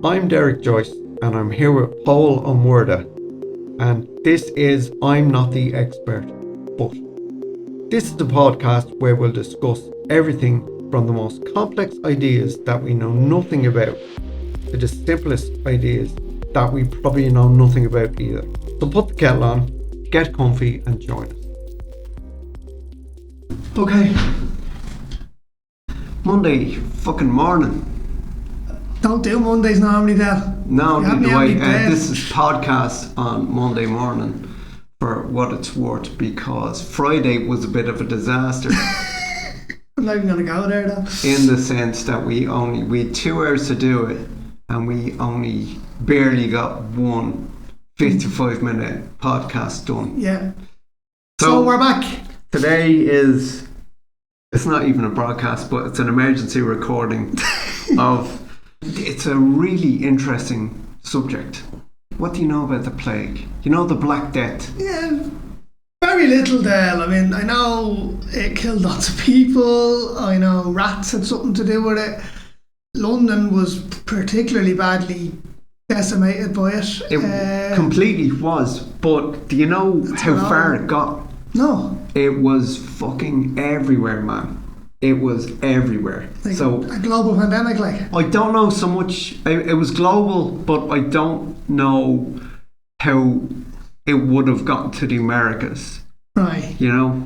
I'm Derek Joyce and I'm here with Paul Omwerda, and this is I'm Not the Expert, but this is the podcast where we'll discuss everything from the most complex ideas that we know nothing about to the simplest ideas that we probably know nothing about either. So put the kettle on, get comfy and join us. Okay. Monday fucking morning. Don't do Mondays normally, Dad. No, neither way. This is podcast on Monday morning for what it's worth, because Friday was a bit of a disaster. I'm not even going to go there, though. In the sense that we had 2 hours to do it and we only barely got one 55-minute podcast done. Yeah. So we're back. Today it's not even a broadcast, but it's an emergency recording of... It's a really interesting subject. What do you know about the plague? You know the Black Death? Yeah, very little, Dale. I mean, I know it killed lots of people. I know rats had something to do with it. London was particularly badly decimated by it. It completely was. But do you know how far it got? No. It was fucking everywhere, man. It was everywhere. Like so a global pandemic, like? I don't know so much. It was global, but I don't know how it would have gotten to the Americas. Right. You know,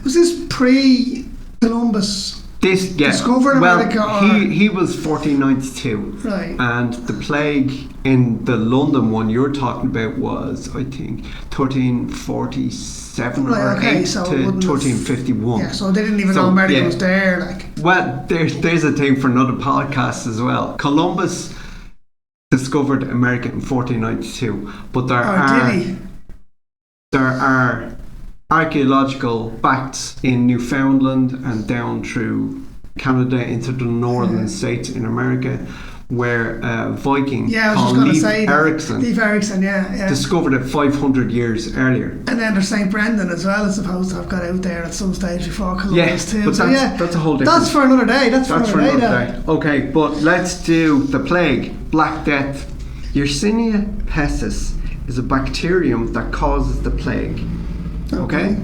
was this pre-Columbus discovered America? He was 1492. Right. And the plague in the London one you're talking about was, I think, 1347 or 8 so to 1351. Yeah, so they didn't even know America was there. Like. Well, there's a thing for another podcast as well. Columbus discovered America in 1492, but there are archaeological facts in Newfoundland and down through Canada into the northern states in America where Viking called Leif Erikson discovered it 500 years earlier. And then there's St. Brendan as well, is supposed to have got out there at some stage before Columbus too. But that's a whole different... That's for another day. That's for another day. Okay, but let's do the plague. Black Death. Yersinia pestis is a bacterium that causes the plague. Okay?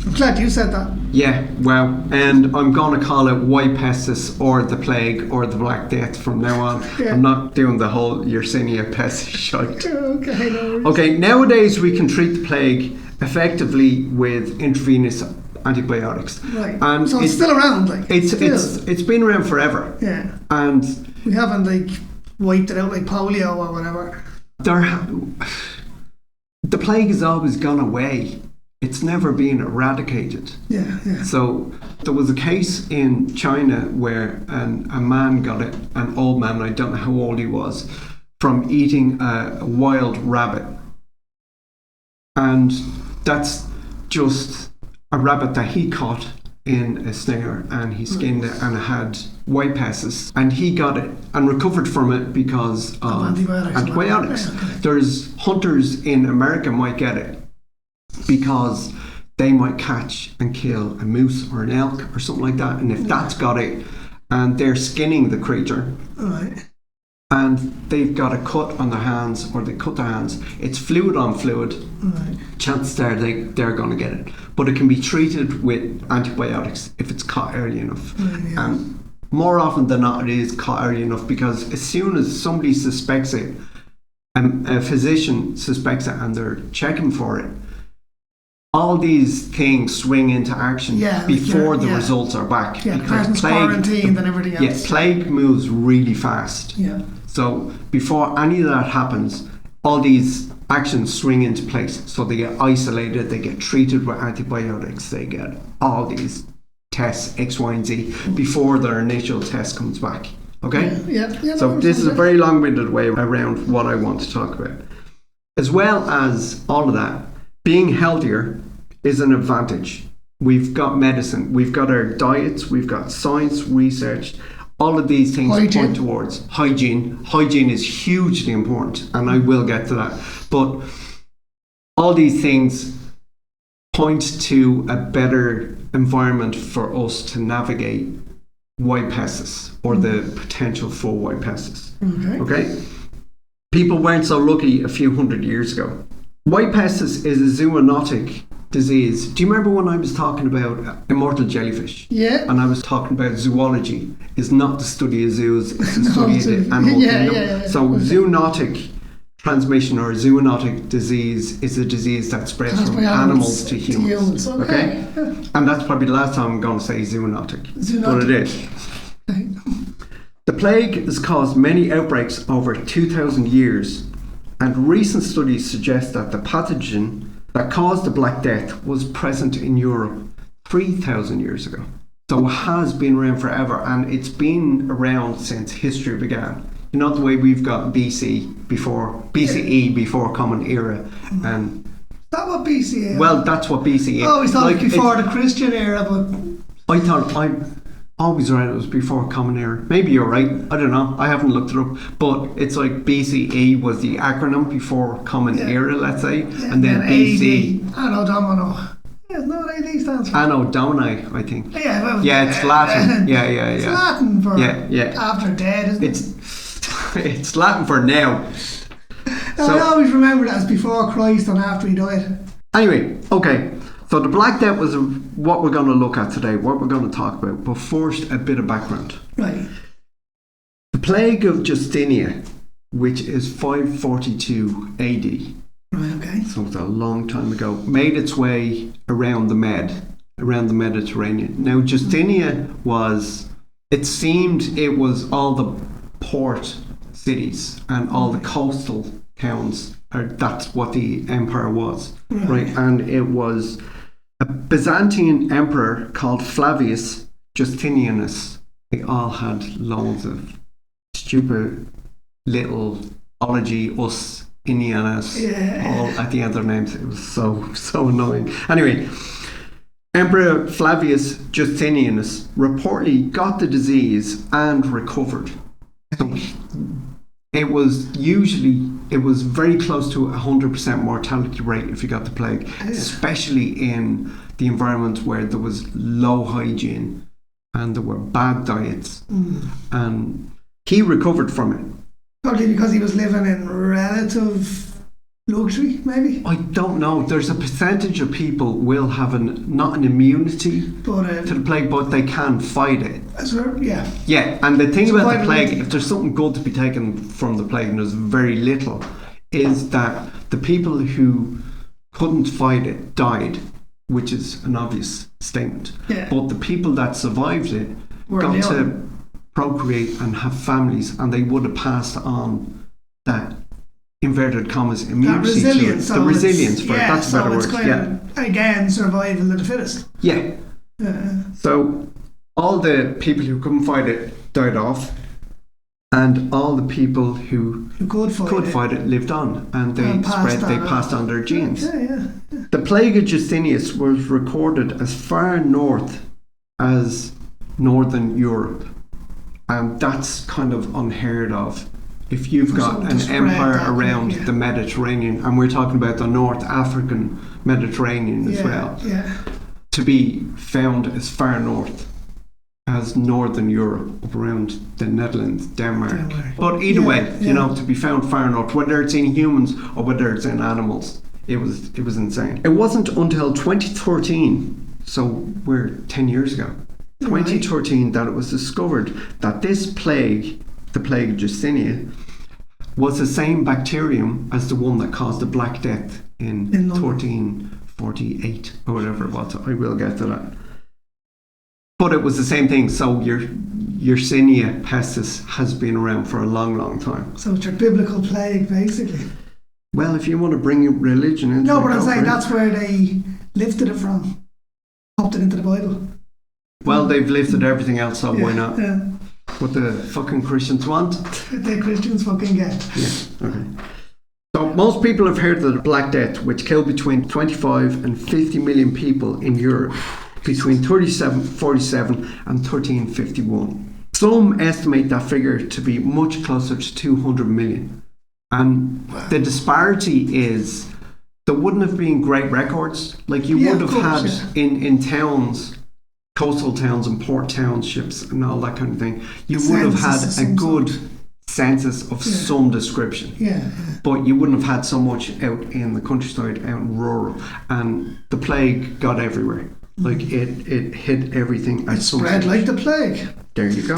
I'm glad you said that. Yeah, well, and I'm going to call it white pestis or the plague or the Black Death from now on. Yeah. I'm not doing the whole Yersinia pestis shite. Okay, no worries. Okay, nowadays we can treat the plague effectively with intravenous antibiotics. Right. And so it's still around, like. It's been around forever. Yeah. And we haven't like wiped it out like polio or whatever. The plague has always gone away. It's never been eradicated. Yeah. So there was a case in China where a man got it, an old man, I don't know how old he was, from eating a wild rabbit. And that's just a rabbit that he caught in a snare, and he skinned it and it had white pestis, and he got it and recovered from it because of antibiotics. There's hunters in America might get it because they might catch and kill a moose or an elk or something like that, and if that's got it and they're skinning the creature, right, and they've got a cut on their hands or they cut their hands, it's fluid on fluid, right, chances are they're going to get it, but it can be treated with antibiotics if it's caught early enough. And more often than not it is caught early enough, because as soon as somebody suspects it, a physician suspects it and they're checking for it, all these things swing into action before the results are back. Yeah, because quarantined and everything else. Yeah, plague moves really fast. Yeah. So before any of that happens, all these actions swing into place. So they get isolated, they get treated with antibiotics, they get all these tests, X, Y, and Z, before their initial test comes back. Okay? Yeah. So this is a very long-winded way around what I want to talk about. As well as all of that, being healthier is an advantage. We've got medicine, we've got our diets, we've got science, research. All of these things point towards hygiene. Hygiene is hugely important, and I will get to that. But all these things point to a better environment for us to navigate white pests or the potential for white pests. Okay. Okay? People weren't so lucky a few hundred years ago. White pests is a zoonotic disease. Do you remember when I was talking about immortal jellyfish? Yeah. And I was talking about zoology is not the study of zoos, it's the study of the animal kingdom. Yeah. So zoonotic transmission or zoonotic disease is a disease that spreads from animals to humans. Okay? And that's probably the last time I'm going to say zoonotic. But it is. Okay. The plague has caused many outbreaks over 2,000 years, and recent studies suggest that the pathogen that caused the Black Death was present in Europe 3,000 years ago. So it has been around forever, and it's been around since history began. You know the way we've got BCE before Common Era, and Is that what BC is? well, that's what BCE. Oh, we thought before the Christian era, but I always read it was before Common Era. Maybe you're right. I don't know. I haven't looked it up. But it's like BCE was the acronym before Common Era, let's say. And then BC. Anno Domino. Yeah, no, AD stands for. Anno Domini, I think. Yeah, well, it's Latin. Yeah. It's Latin for after dead, isn't it? It's Latin for now. I always remember that as before Christ and after he died. Anyway, okay. So the Black Death was what we're going to look at today, what we're going to talk about. But first, a bit of background. Right. The plague of Justinia, which is 542 AD. Right, okay. So it's a long time ago. Made its way around the Mediterranean. Now, Justinia it seemed it was all the port cities and all the coastal towns. That's what the empire was, right? And it was a Byzantine emperor called Flavius Justinianus. They all had loads of stupid little ology, us, Indianas, all at the end of their names. It was so annoying. Anyway, Emperor Flavius Justinianus reportedly got the disease and recovered. So it was very close to 100% mortality rate if you got the plague, especially in the environment where there was low hygiene and there were bad diets. And he recovered from it. Probably because he was living in relative luxury, maybe? I don't know. There's a percentage of people will have not an immunity to the plague, but they can fight it. Yeah, and the thing about the plague, if there's something good to be taken from the plague, and there's very little, is that the people who couldn't fight it died, which is an obvious statement. Yeah. But the people that survived it got to procreate and have families, and they would have passed on that inverted commas immunity to it. The resilience for it. That's a better word. Again, survival of the fittest. Yeah. So all the people who couldn't fight it died off, and all the people who could fight it lived on, and they passed on their genes. The plague of Justinius was recorded as far north as northern Europe, and that's kind of unheard of. If you've got an empire around the Mediterranean, and we're talking about the North African Mediterranean as well, to be found as far north as Northern Europe, up around the Netherlands, Denmark. But either way, to be found far north, whether it's in humans or whether it's in animals, it was insane. It wasn't until 2013, so we're 10 years ago, 2013, that it was discovered that this plague, the plague of Justinia, was the same bacterium as the one that caused the Black Death in 1348 or whatever it was. I will get to that. But it was the same thing. So your Yersinia pestis has been around for a long, long time. So it's your biblical plague, basically. Well, if you want to bring religion into it. No, but I'm saying that's where they lifted it from. Popped it into the Bible. Well, they've lifted everything else, so why not? Yeah. What the fucking Christians want. The Christians fucking get. Yeah, okay. So most people have heard of the Black Death, which killed between 25 and 50 million people in Europe between 1347 and 1351. Some estimate that figure to be much closer to 200 million. And the disparity is there wouldn't have been great records. Like you would have had in towns coastal towns and port townships and all that kind of thing, you would have had a good census of some description. Yeah. But you wouldn't have had so much out in the countryside, out in rural. And the plague got everywhere. Like it hit everything. It spread like the plague. There you go.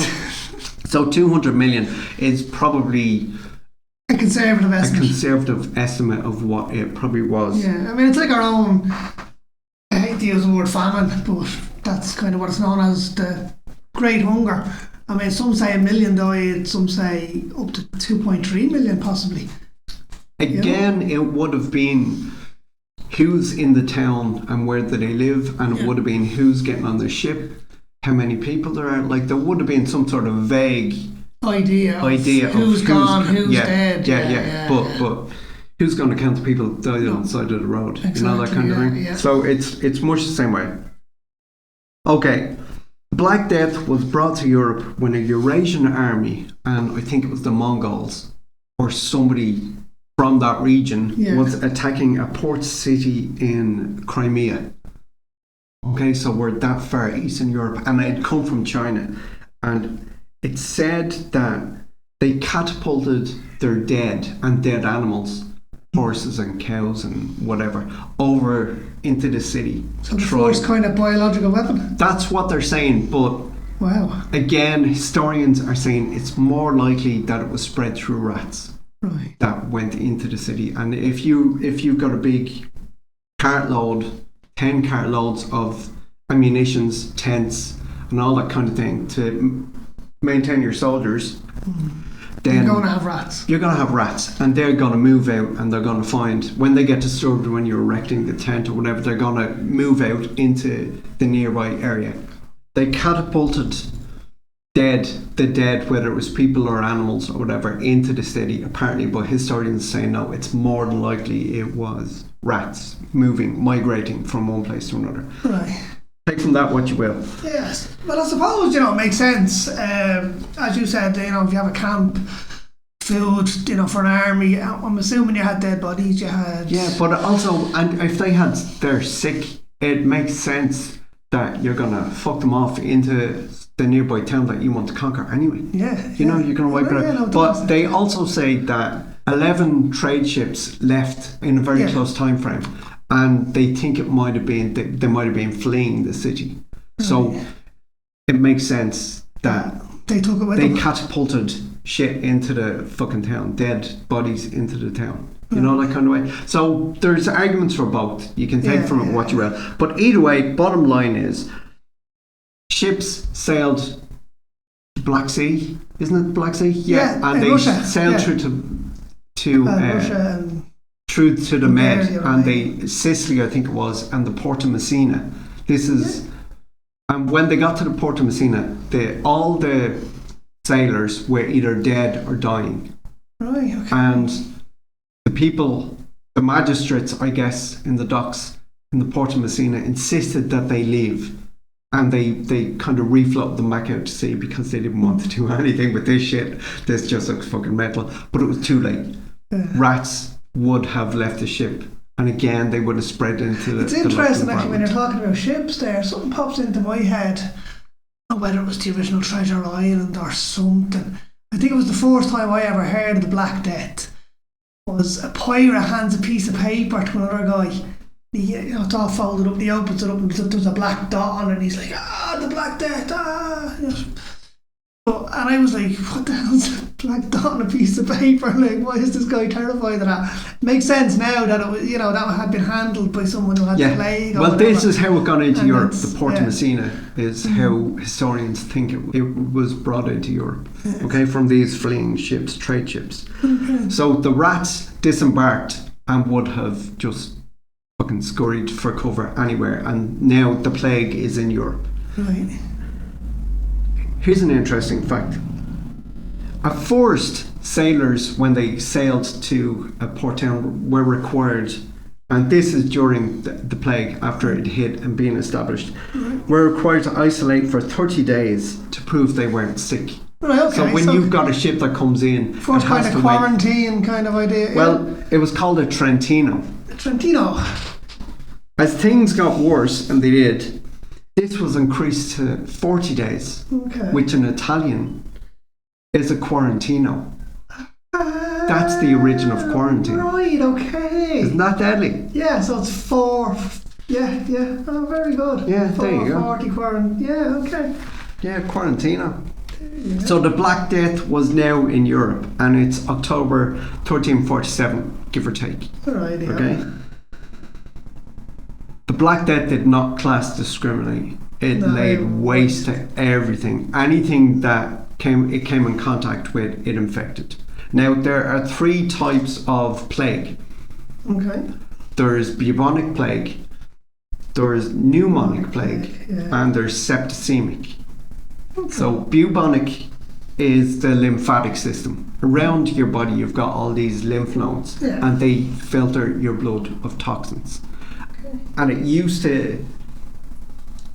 So 200 million is probably a conservative estimate of what it probably was. Yeah, I mean, it's like our own, I hate to use the word famine, but that's kind of what it's known as, the Great Hunger. I mean, some say 1 million died, some say up to 2.3 million possibly. Again, it would have been who's in the town and where do they live, and it would have been who's getting on the ship, how many people there are. Like, there would have been some sort of vague idea of who's gone, who's dead. Yeah. But who's going to count the people that died on the side of the road? Exactly, that kind of thing. Yeah. So it's much the same way. Okay. Black Death was brought to Europe when a Eurasian army, and I think it was the Mongols or somebody from that region, was attacking a port city in Crimea. Okay, so we're that far east in Europe, and it had come from China, and it's said that they catapulted their dead animals, horses and cows and whatever, over into the city. So the first kind of biological weapon? That's what they're saying, but wow. Again, historians are saying it's more likely that it was spread through rats that went into the city. And if you've got a big cartload, 10 cartloads of ammunitions, tents and all that kind of thing to maintain your soldiers, then you're going to have rats. You're going to have rats, and they're going to move out, and they're going to find, when they get disturbed when you're erecting the tent or whatever, they're going to move out into the nearby area. They catapulted the dead, whether it was people or animals or whatever, into the city, apparently, but historians say no, it's more than likely it was rats migrating from one place to another. Right. Take from that what you will. Yes. Well, I suppose, it makes sense. As you said, if you have a camp, food, for an army, I'm assuming you had dead bodies, you had... Yeah, but also, and if they're sick, it makes sense that you're going to fuck them off into the nearby town that you want to conquer anyway. Yeah. You're going to wipe it out. No, but they also say that 11 trade ships left in a very close time frame. And they think it might have been they might have been fleeing the city, so it makes sense that they took it with them. They catapulted shit into the fucking town, dead bodies into the town. You know, that kind of way. So there's arguments for both. You can take from it what you will, but either way, bottom line is, ships sailed the Black Sea, isn't it the Black Sea? Yeah, and they Russia. sailed through to Russia and through to the Med, and Sicily, I think it was, and the Port of Messina. And when they got to the Port of Messina, all the sailors were either dead or dying. Right, okay. And the magistrates, I guess, in the docks in the Port of Messina insisted that they leave. And they kind of refloated them back out to sea because they didn't want to do anything with this shit. This just looks fucking mental. But it was too late. Rats would have left the ship, and again they would have spread into the... It's interesting actually when you're talking about ships there, something pops into my head, whether it was the original Treasure Island or something. I think it was the first time I ever heard of the Black Death, was a pirate hands a piece of paper to another guy. It's all folded up, he opens it up and there's a black dot on it, and he's like, the Black Death, and I was like, what the hell's a black dot on a piece of paper? Like, why is this guy terrified of that? Makes sense now that it was, that had been handled by someone who had the plague. Well, this is how it got into Europe. The Port of Messina is how historians think it was brought into Europe. Yes. Okay, from these fleeing ships, trade ships. Okay. So the rats disembarked and would have just fucking scurried for cover anywhere, and now the plague is in Europe. Right. Here's an interesting fact. At first, sailors, when they sailed to a port town, were required, and this is during the plague, after it hit and being established, were required to isolate for 30 days to prove they weren't sick. Right, okay. So when you've got a ship that comes in... First kind of quarantine kind of idea. Well, it was called a Trentino. Trentino. As things got worse, and they did, This was increased to 40 days, which in Italian is a quarantino. That's the origin of quarantine. Right, okay. Isn't that deadly? Yeah, so it's 4. Yeah. Oh, very good. Yeah, there you go. 40 quarantine. Yeah, okay. Yeah, quarantino. So the Black Death was now in Europe, and it's October 1347, give or take. Alright, yeah. Okay? The Black Death did not class discriminate. It laid waste to everything. Anything that it came in contact with, it infected. Now, there are 3 types of plague. Okay. There is bubonic plague, there is pneumonic plague, and there's septicemic. Okay. So bubonic is the lymphatic system. Around your body you've got all these lymph nodes, and they filter your blood of toxins. Okay. And it used to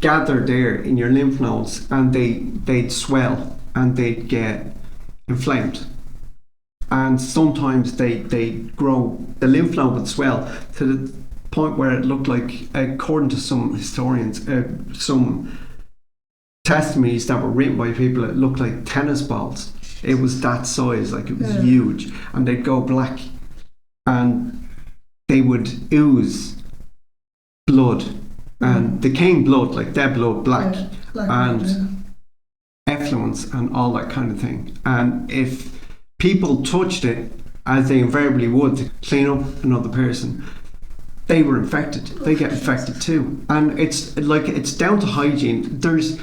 gather there in your lymph nodes, and they'd swell and they'd get inflamed. And sometimes they grow, the lymph node would swell to the point where it looked like, according to some historians, some testimonies that were written by people, it looked like tennis balls. It was that size, like it was huge. And they'd go black, and they would ooze blood, and they came blood, like their blood, black and effluence and all that kind of thing. And if people touched it, as they invariably would, to clean up another person, they were infected. They get infected too. And it's down to hygiene. There's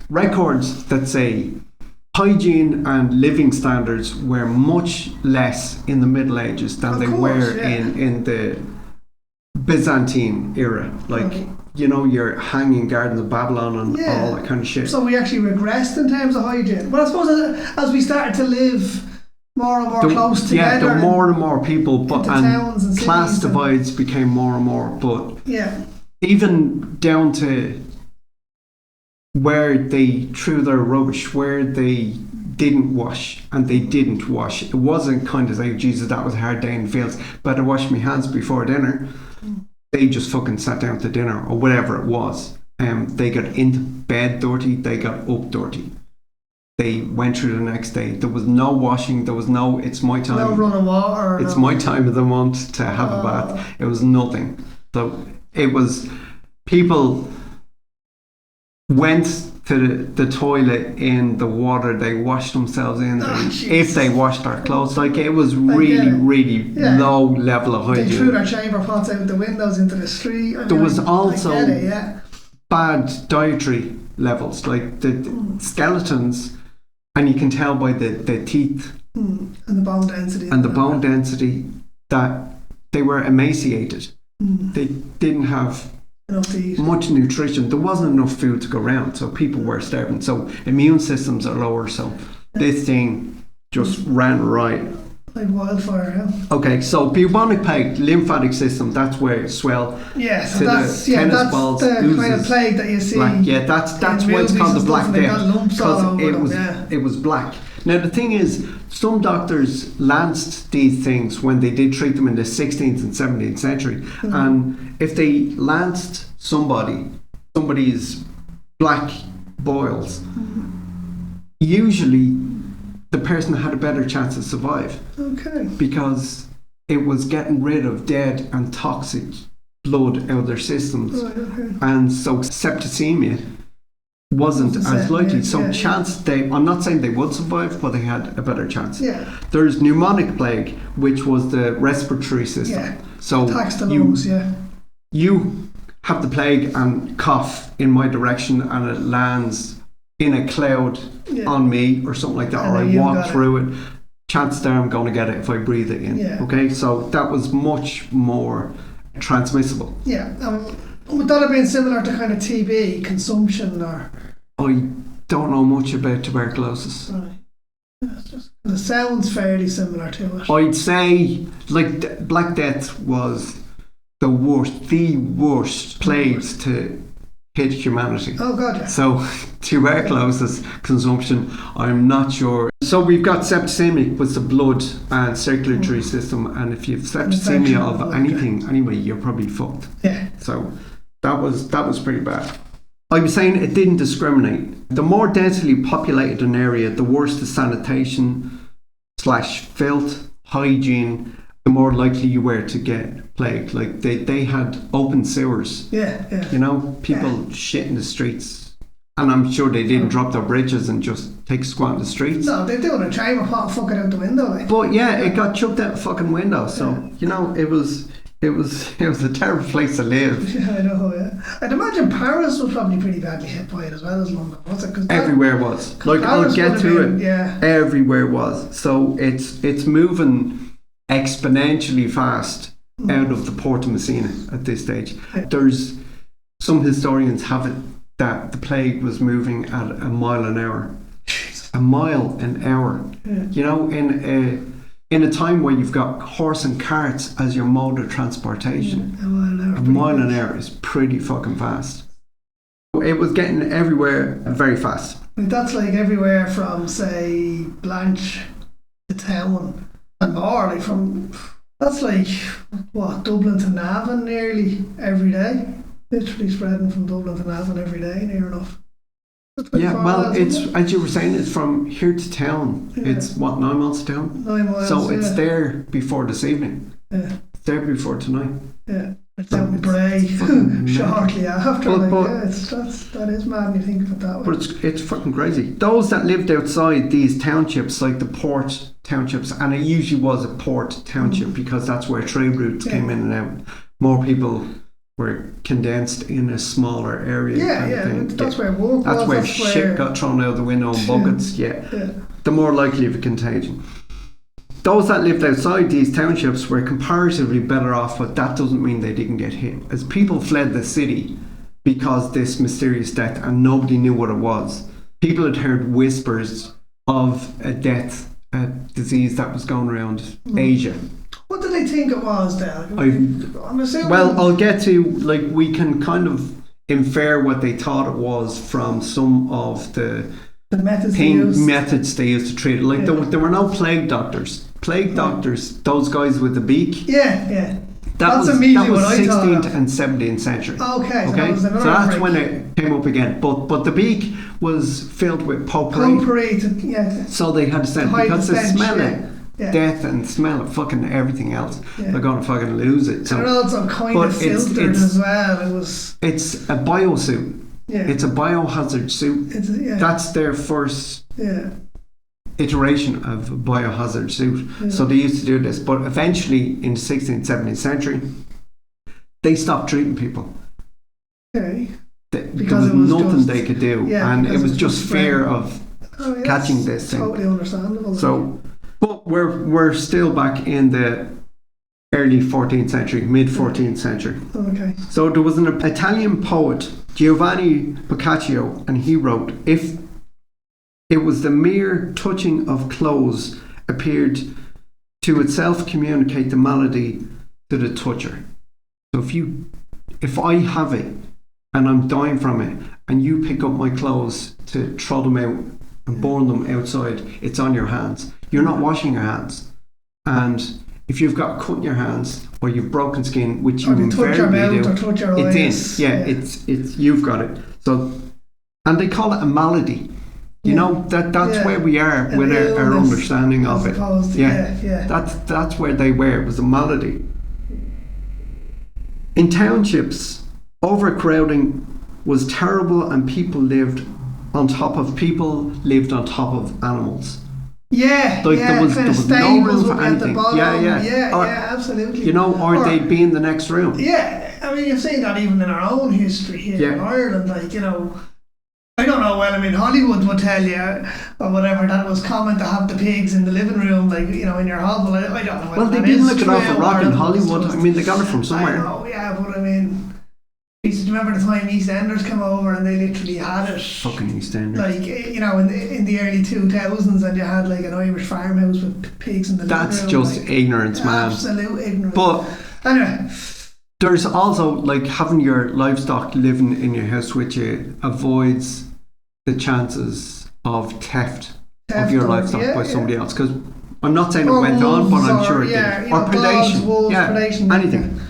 records that say hygiene and living standards were much less in the Middle Ages than were in the Byzantine era. Your Hanging Gardens of Babylon and all that kind of shit. So we actually regressed in terms of hygiene. Well, I suppose as we started to live more and more close together. Yeah, the more and more people, and class divides became more and more. But even down to where they threw their rubbish, where they didn't wash, and they didn't wash. It wasn't kind of like, Jesus, that was a hard day in the fields, better wash my hands before dinner. They just fucking sat down to dinner or whatever it was. They got into bed dirty, they got up dirty. They went through the next day. There was no washing. There was no, it's my time. No running water. It's my time of the month to have a bath. It was nothing. So it was, people went to the toilet in the water they washed themselves in, if they washed their clothes. Like, it was really low level of hygiene. They threw their chamber pots out the windows into the street. There was also bad dietary levels, like the skeletons. And you can tell by the teeth and the bone density. And the bone density that they were emaciated. They didn't have enough to eat. Much nutrition. There wasn't enough food to go around, so people were starving. So immune systems are lower. So this thing just ran right. Like wildfire, Okay, so bubonic plague, lymphatic system, that's where it swell. Yeah, so that's the oozes, kind of plague that you see. That's why it's called the Black Death, because it was black. Now the thing is, some doctors lanced these things when they did treat them in the 16th and 17th century, and if they lanced somebody's black boils, usually the person had a better chance to survive. Okay. Because it was getting rid of dead and toxic blood out of their systems. Right, okay. And so septicemia wasn't as likely. I'm not saying they would survive, but they had a better chance. Yeah. There's pneumonic plague, which was the respiratory system. Yeah. So attacks the lungs, you have the plague and cough in my direction and it lands in a cloud on me or something like that, or I walk through it, chances are I'm going to get it if I breathe it in. Yeah. Okay, so that was much more transmissible. Yeah. Would that have been similar to kind of TB consumption, or? I don't know much about tuberculosis. Right. It sounds fairly similar to it. I'd say like Black Death was the worst plagues to hit humanity. Oh God, yeah. So tuberculosis consumption, I'm not sure. So we've got septicemic with the blood and circulatory system, and if you've septicemia of anything anyway, you're probably fucked. Yeah. So that was pretty bad. I was saying it didn't discriminate. The more densely populated an area, the worse the sanitation / filth, hygiene, the more likely you were to get plague. Like they had open sewers. Yeah. You know, people shit in the streets. And I'm sure they didn't drop their bridges and just take a squat in the streets. No, they're doing a chamber pot and fuck it out the window. Like. But yeah, it got chucked out the fucking window. So, you know, it was a terrible place to live. Yeah, I know, yeah. I'd imagine Paris was probably pretty badly hit by it as well as London, was it? Everywhere was. Like, I'll get to it. Yeah. Everywhere was. So it's moving exponentially fast out of the Port of Messina at this stage. There's some historians have it that the plague was moving at a mile an hour. Jesus. A mile an hour. Yeah. You know, in a time where you've got horse and carts as your mode of transportation, a mile an hour is pretty fucking fast. It was getting everywhere very fast. That's like everywhere from, say, Blanche to Town and more. Like that's like, what, Dublin to Navan nearly every day. Literally spreading from Dublin to Navan every day, near enough. Yeah, well, it's as you were saying, it's from here to town. Yeah. It's what, 9 miles to town? 9 miles. So it's there before this evening. Yeah. It's there before tonight. Yeah. It's out in Bray shortly after. That is mad when you think of it that way. But it's fucking crazy. Those that lived outside these townships, like the port townships, and it usually was a port township because that's where trade routes came in and out. More people were condensed in a smaller area. That's where work that's was. Where shit got thrown out the window in buckets. The more likely of a contagion. Those that lived outside these townships were comparatively better off, but that doesn't mean they didn't get hit. As people fled the city because this mysterious death, and nobody knew what it was. People had heard whispers of a death, a disease that was going around Asia. What did they think it was, Dale? I'm assuming. Well, I'll get to, like, we can kind of infer what they thought it was from some of the methods they used to treat it. Like, there were no plague doctors. Plague doctors, those guys with the beak. Yeah. That was immediately what I 16th and 17th century. Okay. So that's when it came up again. But the beak was filled with potpourri. So they had to send, because the smell it. Death and smell of fucking everything else. They're going to fucking lose it. So, and also kind of filtered as well. It's a biosuit. It's a biohazard suit. That's their first iteration of a biohazard suit. So they used to do this. But eventually, in the 16th, 17th century, they stopped treating people. Okay. Because there was nothing they could do. And it was just fear of catching this thing. Totally understandable. So... But we're still back in the early 14th century, mid 14th century. Okay. So there was an Italian poet, Giovanni Boccaccio, and he wrote, "If it was the mere touching of clothes appeared to itself communicate the malady to the toucher." So if I have it and I'm dying from it, and you pick up my clothes to throw them out and burn them outside, it's on your hands. You're not washing your hands. And if you've got a cut in your hands or you've broken skin, which you invariably do, it's in. It's you've got it. So, and they call it a malady. You know, that's where we are with our understanding of it. That's where they were. It was a malady. In townships, overcrowding was terrible, and people lived on top of animals. There was no room for anything. Absolutely. You know, or they'd be in the next room. Yeah, I mean, you've seen that even in our own history here in Ireland. Like, you know, I don't know. Well, I mean, Hollywood would tell you or whatever that it was common to have the pigs in the living room, like, you know, in your hovel. I don't know. Well, they didn't look it off a rock in Hollywood. I mean, they got it from somewhere. I know, but I mean. Do you remember the time EastEnders came over and they literally had it? Fucking EastEnders. Like, you know, in the early 2000s, and you had like an Irish farmhouse with pigs in the living room. That's just like, ignorance, man. Absolute ignorance. But anyway, there's also, like, having your livestock living in your house with you avoids the chances of theft of your livestock by somebody else. Because I'm not saying it went on, but I'm sure it did. Or predation. Predation. Anything.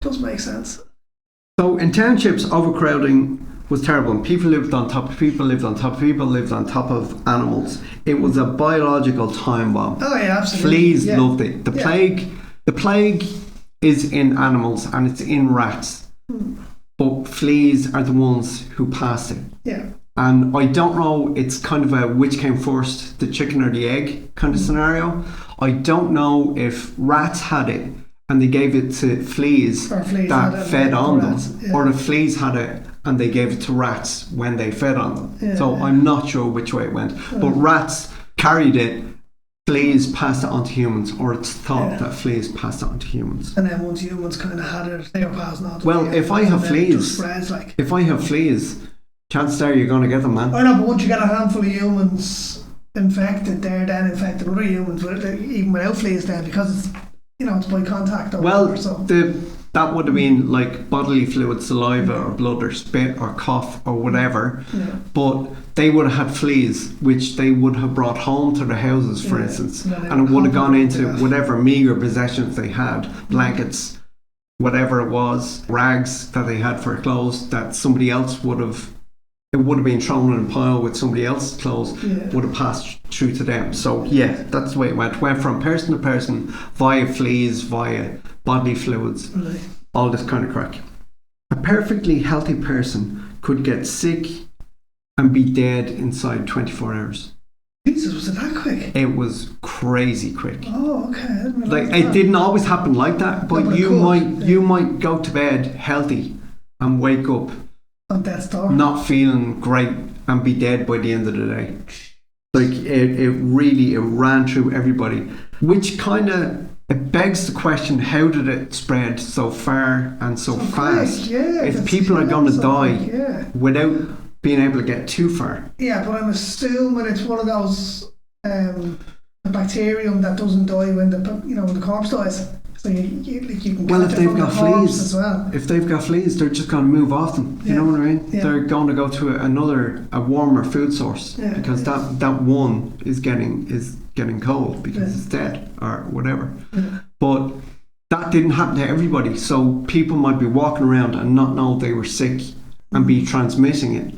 Does make sense. So So in townships, overcrowding was terrible, and people lived on top of people, lived on top of people, lived on top of animals. It was a biological time bomb. Oh yeah, absolutely. Fleas loved it. The plague is in animals and it's in rats, but fleas are the ones who passed it. Yeah. And I don't know, it's kind of a which came first, the chicken or the egg kind of scenario. I don't know if rats had it and they gave it to fleas that fed on them, or the fleas had it and they gave it to rats when they fed on them. Yeah. So I'm not sure which way it went. But rats carried it, fleas passed it on to humans, or it's thought that fleas passed it on to humans. And then once humans kind of had it, they were passing on to well, if I have fleas, chances are you're going to get them, man. I know, but once you get a handful of humans infected, they're then infecting other humans, even without fleas then, because it's, it's by contact or whatever, so. That would have been like bodily fluid, saliva or blood or spit or cough or whatever. Yeah. But they would have had fleas, which they would have brought home to their houses, for instance. And it would have gone into whatever meager possessions they had, blankets, whatever it was, rags that they had for clothes that somebody else would have, it would have been thrown in a pile with somebody else's clothes, would have passed through to them. So yeah, that's the way it went. Went from person to person via fleas, via bodily fluids, all this kind of crack. A perfectly healthy person could get sick and be dead inside 24 hours. Jesus, was it that quick? It was crazy quick. Oh, okay. Like it didn't always happen like that, but you might go to bed healthy and wake up on death's door, not feeling great, and be dead by the end of the day. Like it really ran through everybody, which kind of it begs the question: how did it spread so far and so fast? Quick, yeah, if people are going to die without being able to get too far. Yeah, but I'm assuming it's one of those a bacterium that doesn't die when the corpse dies. So you can if they've got fleas as well. If they've got fleas, they're just going to move off them. You know what I mean? Yeah. They're going to go to a warmer food source because that one is getting cold because it's dead or whatever. Yeah. But that didn't happen to everybody. So people might be walking around and not know they were sick and be transmitting it.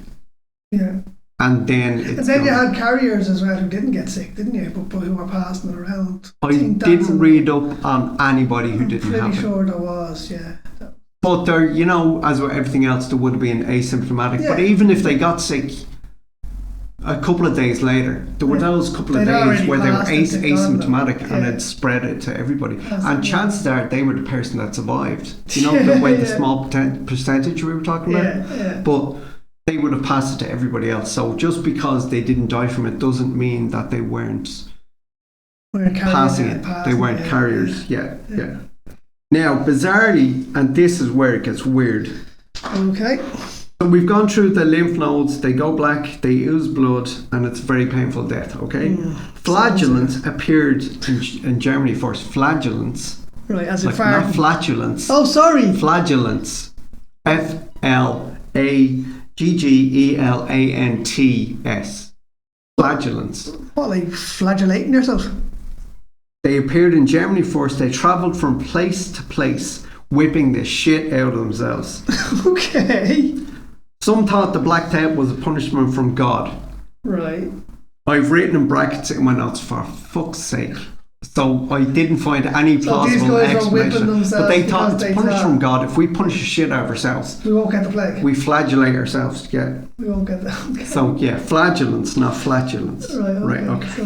Yeah. And then you had carriers as well who didn't get sick, didn't you? But who were passing it around. I didn't read up on anybody who didn't have it. I'm pretty sure there was, yeah. But there, as with everything else, there would have been asymptomatic. Yeah. But even if they got sick a couple of days later, there were those couple of days where they were asymptomatic and it spread it to everybody. And chances are they were the person that survived. The way the small percentage we were talking about. Yeah. But they would have passed it to everybody else. So just because they didn't die from it doesn't mean that they weren't passing it. They weren't carriers. Yeah. Now, bizarrely, and this is where it gets weird. Okay. So we've gone through the lymph nodes. They go black. They ooze blood, and it's a very painful death. Okay. Flagellants appeared in Germany first. Flagellants. Right, as in not flatulence. Oh, sorry. Flagellants. Flagellants. Flagellants. What, like flagellating yourself? They appeared in Germany first. They travelled from place to place, whipping the shit out of themselves. Okay. Some thought the black death was a punishment from God. Right. I've written in brackets in my notes, for fuck's sake. So I didn't find any plausible explanation. But they thought it's punished from God. If we punish the shit out of ourselves, we won't get the plague. We flagellate ourselves. Yeah. We won't get that. Okay. So yeah, flagellants, not flatulence. Right. Okay. So,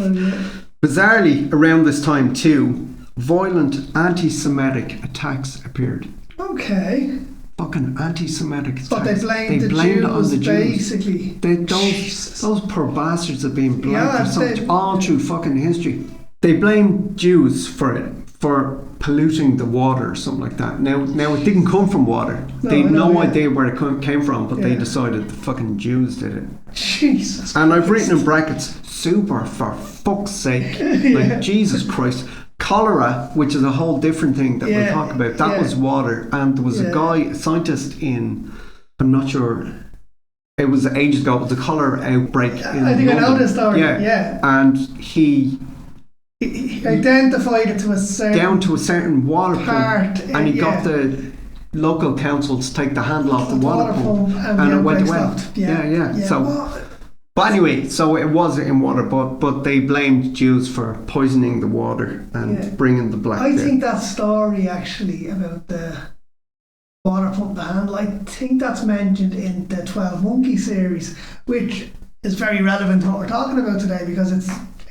bizarrely, around this time too, violent anti-Semitic attacks appeared. Okay. Fucking anti-Semitic attacks. But they blamed the Jews, on the basically. Those poor bastards have been blamed for so much, all through fucking history. They blamed Jews for it, for polluting the water or something like that. Now it didn't come from water. They had no idea where it came from, but they decided the fucking Jews did it. Jesus. And I've written in brackets, super for fuck's sake. Like, Jesus Christ. Cholera, which is a whole different thing that we'll talk about, that was water. And there was a scientist in, I'm not sure, it was ages ago, it was a cholera outbreak in I think London. I know this story, yeah. And he identified it to a certain down to a certain water part, and he got the local councils take the handle off the water pump and it went away. Yeah. So, but anyway, so it was in water, but they blamed Jews for poisoning the water and bringing the black. I think that story actually about the water pump, the handle, I think that's mentioned in the 12 Monkey series, which is very relevant to what we're talking about today, because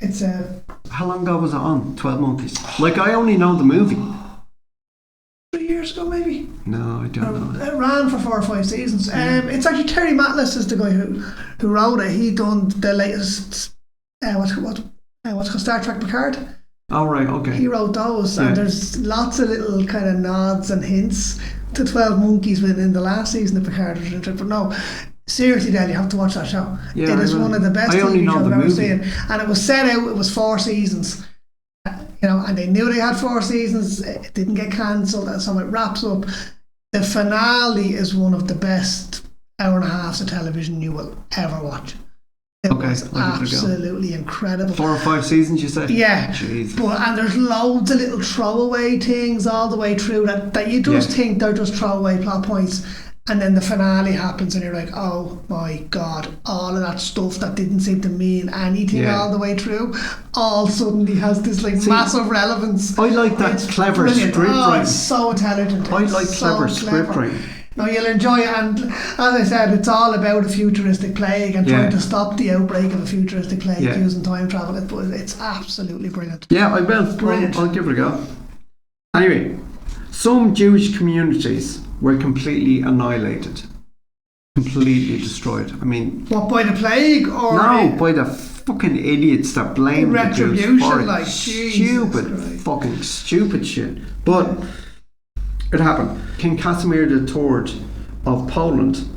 it's a... How long ago was it on, 12 Monkeys? Like, I only know the movie. 3 years ago, maybe? No, I don't know. It ran for 4 or 5 seasons. It's actually Terry Matlas is the guy who wrote it. He done the latest, what's called Star Trek Picard. Oh, right, okay. He wrote those, and there's lots of little kind of nods and hints to 12 Monkeys within the last season of Picard. But no, seriously, Dale, you have to watch that show. It is one of the best TV shows I've ever seen. And it was set out, it was 4 seasons. And they knew they had 4 seasons. It didn't get cancelled, and so it wraps up. The finale is one of the best hour and a halves of television you will ever watch. It was absolutely incredible. 4 or 5 seasons, you said? Yeah. Jeez. And there's loads of little throwaway things all the way through that you just think they're just throwaway plot points. And then the finale happens and you're like, oh my God, all of that stuff that didn't seem to mean anything all the way through, all suddenly has this massive relevance. I like that clever script writing. It's so intelligent. I like clever script writing. No, you'll enjoy it, and as I said, it's all about a futuristic plague and trying to stop the outbreak of a futuristic plague using time travel. It's absolutely brilliant. Yeah, I will. Brilliant. I'll give it a go. Anyway, some Jewish communities were completely annihilated, completely destroyed. I mean, what, by the plague or by the fucking idiots that blame the Jews for it. Like fucking stupid shit. But it happened. King Casimir III of Poland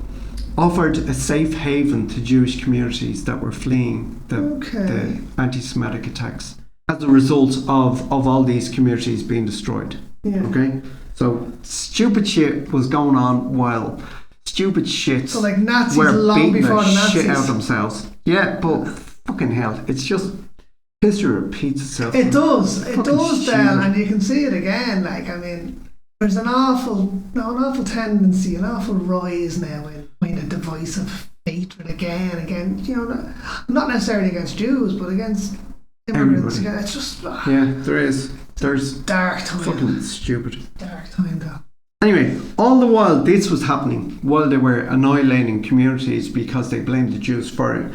offered a safe haven to Jewish communities that were fleeing the anti-Semitic attacks as a result of all these communities being destroyed. Okay, so stupid shit was going on while stupid shits like Nazis were long beating before the the shit out of themselves. Yeah, but fucking hell, it's just history repeats itself. It does, Dale, and you can see it again. Like, I mean, there's an awful tendency, an awful rise now in kind of divisive hatred again. Not necessarily against Jews, but against immigrants. Again. It's just there is. There's dark time. Fucking stupid. Dark time, though. Anyway, all the while this was happening, while they were annihilating communities because they blamed the Jews for it,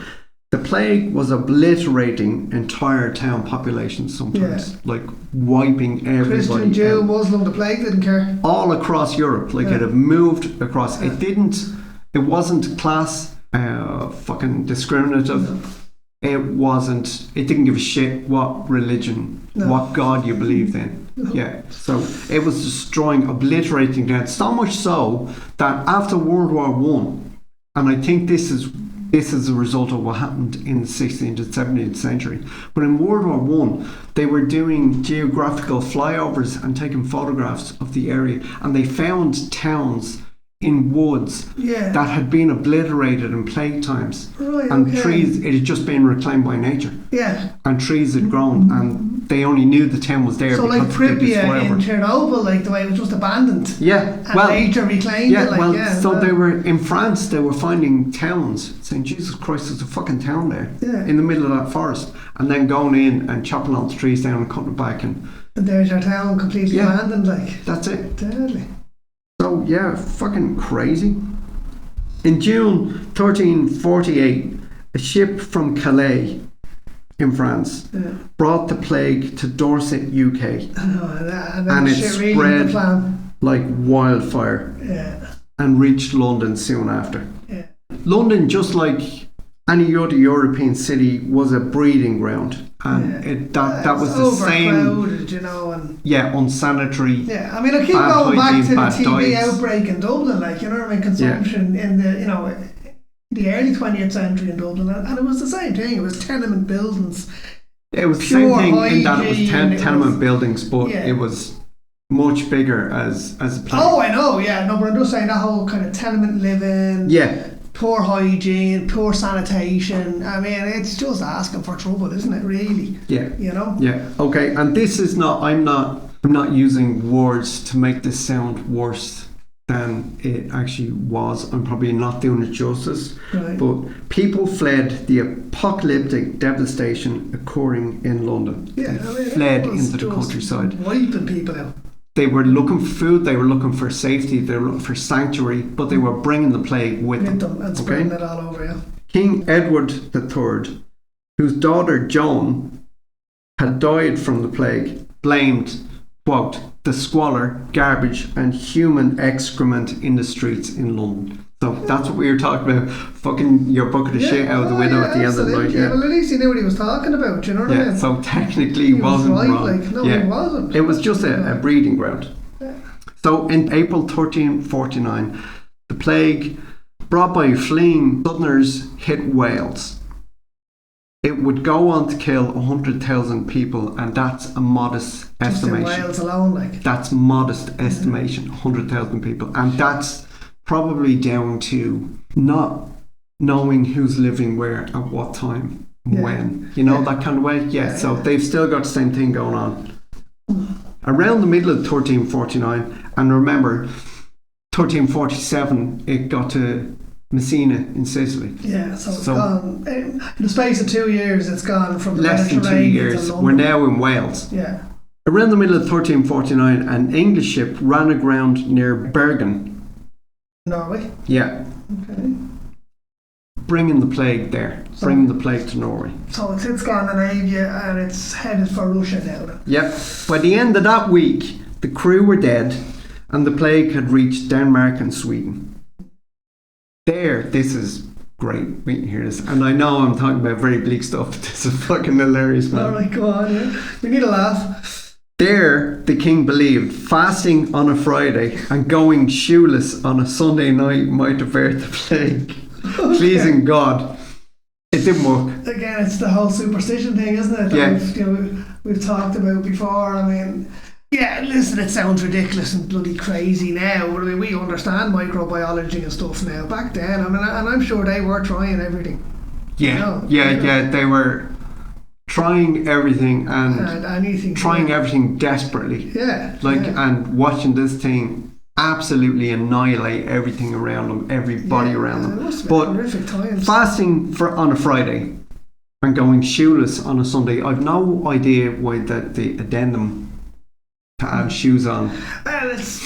the plague was obliterating entire town populations sometimes, like wiping everybody. Christian, Jew, Muslim, the plague didn't care. All across Europe, like it had moved across. It wasn't class fucking discriminative. No. It didn't give a shit what religion, what God you believed in. No. Yeah, so it was destroying, obliterating that, so much so that after World War One, and I think this is a result of what happened in the 16th and 17th century, but in World War One, they were doing geographical flyovers and taking photographs of the area, and they found towns in woods that had been obliterated in plague times, and trees, it had just been reclaimed by nature, and trees had grown, and they only knew the town was there. So because like Pripyat in Chernobyl, like the way it was just abandoned, and nature reclaimed it. They were in France, they were finding towns saying, Jesus Christ, there's a fucking town there in the middle of that forest, and then going in and chopping all the trees down and cutting it back, and there's your town completely abandoned. Like, that's it. Deadly. So fucking crazy. In June 1348, a ship from Calais in France brought the plague to Dorset, UK, and it spread like wildfire and reached London soon after. London, just like any other European city, was a breeding ground, and that was the same. Unsanitary. Yeah, I mean, I keep going back to the TB outbreak in Dublin, like, you know what I mean, consumption in the early 20th century in Dublin, and it was the same thing. It was tenement buildings. It was the same thing in that it was tenement buildings, but it was much bigger as a place. Oh, I know, but I'm just saying that whole kind of tenement living. Poor hygiene, poor sanitation. I mean, it's just asking for trouble, isn't it, really? Okay, and this is not, I'm not using words to make this sound worse than it actually was. I'm probably not doing it justice, Right. but people fled the apocalyptic devastation occurring in London. Yeah, They fled into the countryside. Wiping people out. They were looking for food, they were looking for safety, they were looking for sanctuary, but they were bringing the plague with them. And spreading it all over, yeah. King Edward III, whose daughter Joan had died from the plague, blamed, quote, the squalor, garbage and human excrement in the streets in London. So that's what we were talking about. Fucking your bucket of shit out the window at the end of the night. Yeah. Well, at least he knew what he was talking about, you know what I mean? So technically he wasn't right, wrong. like, no, he wasn't. It was just a breeding ground. Yeah. So in April 1349, the plague brought by fleeing Southerners hit Wales. It would go on to kill 100,000 people, and that's a modest estimation. Just in Wales alone, like. That's modest estimation, 100,000 people. And that's probably down to not knowing who's living where at what time, when. You know, that kind of way? Yeah, so they've still got the same thing going on. Around the middle of 1349, and remember, 1347, it got to Messina in Sicily. Yeah, so it's gone. In the space of 2 years, it's gone from the less than 2 years. to London. We're now in Wales. Yeah. Around the middle of 1349, an English ship ran aground near Bergen. Norway. Yeah. Okay. Bringing the plague there. Bringing the plague to Norway. So it's Scandinavia and it's headed for Russia now then. Yep. By the end of that week, the crew were dead and the plague had reached Denmark and Sweden. This is great. We can hear this. And I know I'm talking about very bleak stuff, but this is fucking hilarious, man. Alright, go on, yeah. We need a laugh. There, the king believed fasting on a Friday and going shoeless on a Sunday night might avert the plague. Okay. Pleasing God. It didn't work. Again, it's the whole superstition thing, isn't it? Yeah. We've talked about before. I mean, yeah, listen, it sounds ridiculous and bloody crazy now, but I mean, we understand microbiology and stuff now. Back then, I mean, and I'm sure they were trying everything. Yeah, they were trying everything and anything, trying everything desperately. Yeah. And watching this thing absolutely annihilate everything around them, everybody around them. It must have but been horrific times. fasting on a Friday and going shoeless on a Sunday, I've no idea why the addendum to add shoes on. Well, it's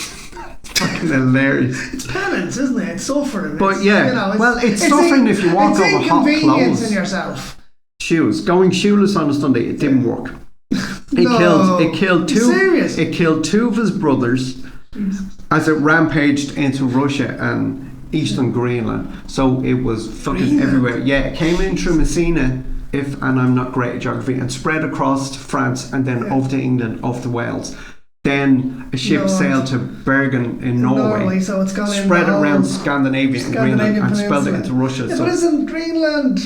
fucking hilarious. It's penance, isn't it? It's suffering. But it's suffering if you walk over hot clothes. It's inconveniencing yourself. Shoes. Going shoeless on a Sunday, it didn't work. It killed two of his brothers as it rampaged into Russia and eastern Greenland. So it was fucking everywhere. Yeah, it came in through Messina, and I'm not great at geography, and spread across France and then over to England, off to Wales. Then a ship sailed to Bergen in Norway, so it's gone spread around Scandinavia and Greenland and spelled it into Russia. Yeah, but isn't Greenland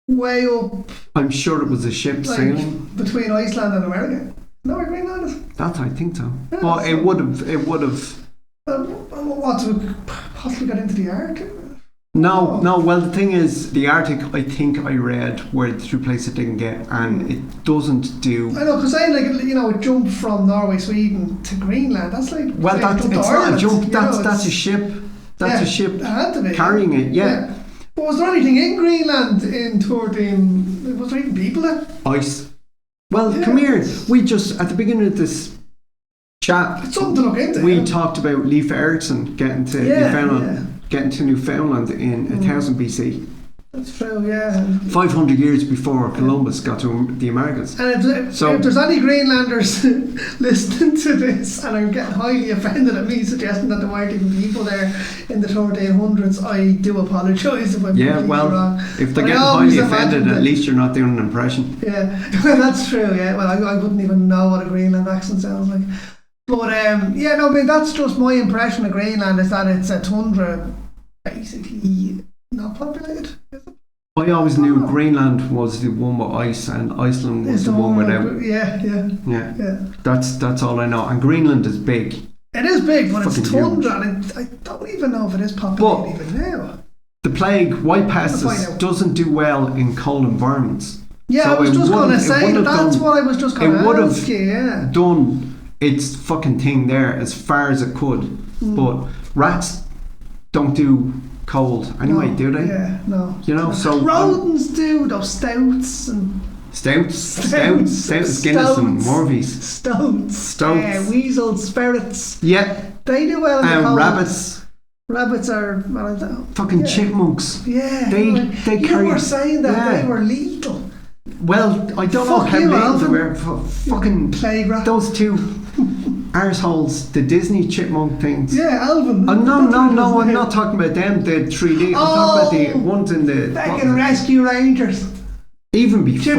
way up? I'm sure it was a ship sailing between Iceland and America. No, where Greenland is? I think so. Yeah, but it would have. What, to possibly got into the Arctic? No. Well, the thing is, the Arctic, I think I read, were the two places it didn't get, and it doesn't do. I know, because saying it jumped from Norway, Sweden to Greenland. That's like it's not a jump. That's a ship. That's a ship it had to be, carrying it. Yeah. But was there anything in Greenland in 13? Was there even people there? Ice. Well, come here. We just at the beginning of this chat, it's something to look into. We talked about Leif Erikson getting to Newfoundland in 1000 BC. That's true, yeah. 500 years before Columbus got to the Americas. And if there's any Greenlanders listening to this and are getting highly offended at me suggesting that there weren't even people there in the 1300s, I do apologise if I'm wrong. If they're getting highly offended, at least you're not doing an impression. Yeah, well, that's true, yeah. Well, I wouldn't even know what a Greenland accent sounds like. But, that's just my impression of Greenland, is that it's a tundra, basically not populated. I always knew Greenland was the one with ice and Iceland was the one without. Yeah. That's all I know. And Greenland is big. It is big, but it's tundra, and I don't even know if it is populated even now. The plague, white pestis, doesn't do well in cold environments. Yeah, so I was just going to say that's what I was just going to ask you. Done its fucking thing there as far as it could. But rats don't do cold anyway, do they? Yeah, no. You know, so rodents do those stouts and Stouts, Guinness and Morbies. Stoats. Weasels, ferrets. Yeah. They do well in the cold. Rabbits. Rabbits are fucking chipmunks. Yeah. They you carry. were saying that they were lethal. Well, I don't know how lethal they were. Fucking plague rat. Those two arseholes, the Disney chipmunk things. Yeah, Alvin. Oh, no, I'm not talking about them, the 3D. I'm talking about the ones in the fucking Rescue Rangers. Even before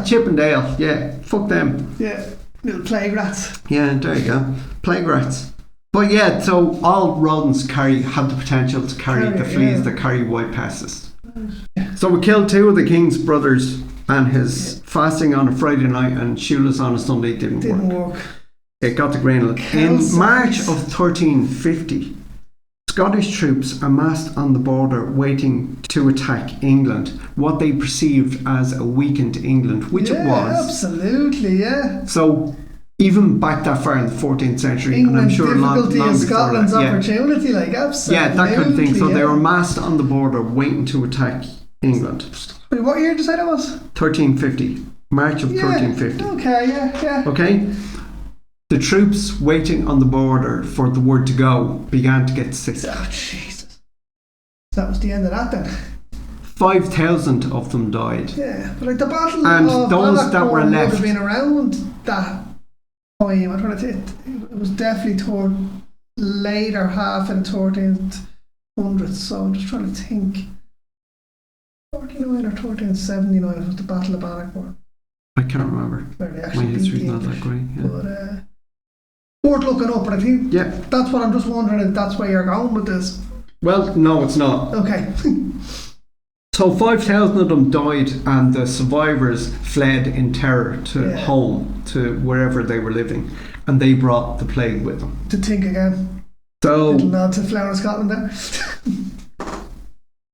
Chippendale, yeah, fuck them. Yeah, little plague rats. Yeah, there you go, plague rats. But yeah, so all rodents have the potential to carry the fleas that carry white passes. Yeah. So we killed 2 of the king's brothers, and his fasting on a Friday night and shoeless on a Sunday didn't work. It got the green light. In March of 1350, Scottish troops amassed on the border waiting to attack England, what they perceived as a weakened England, which it was. Absolutely, yeah. So even back that far in the 14th century, England, and I'm sure long before Scotland's that, opportunity, like absolutely. Yeah, that kind of thing. So they were massed on the border waiting to attack England. Wait, what year did you say that was? 1350, March of 1350. Okay, yeah. Okay. The troops waiting on the border for the word to go began to get sick. Oh, Jesus. That was the end of that then. 5,000 of them died. Yeah, but like the battle and of those that were left would have been around that time. I'm trying to think. It was definitely toward later half in 1300s, so I'm just trying to think. 49 or 1379 was the Battle of Bannockburn. I can't remember. My history's not that great. Yeah. But, worth looking up, but I think that's what I'm just wondering if that's where you're going with this. Well, no, it's not. Okay. So 5,000 of them died, and the survivors fled in terror to home, to wherever they were living, and they brought the plague with them. To think again. So little nod to Flower of Scotland there.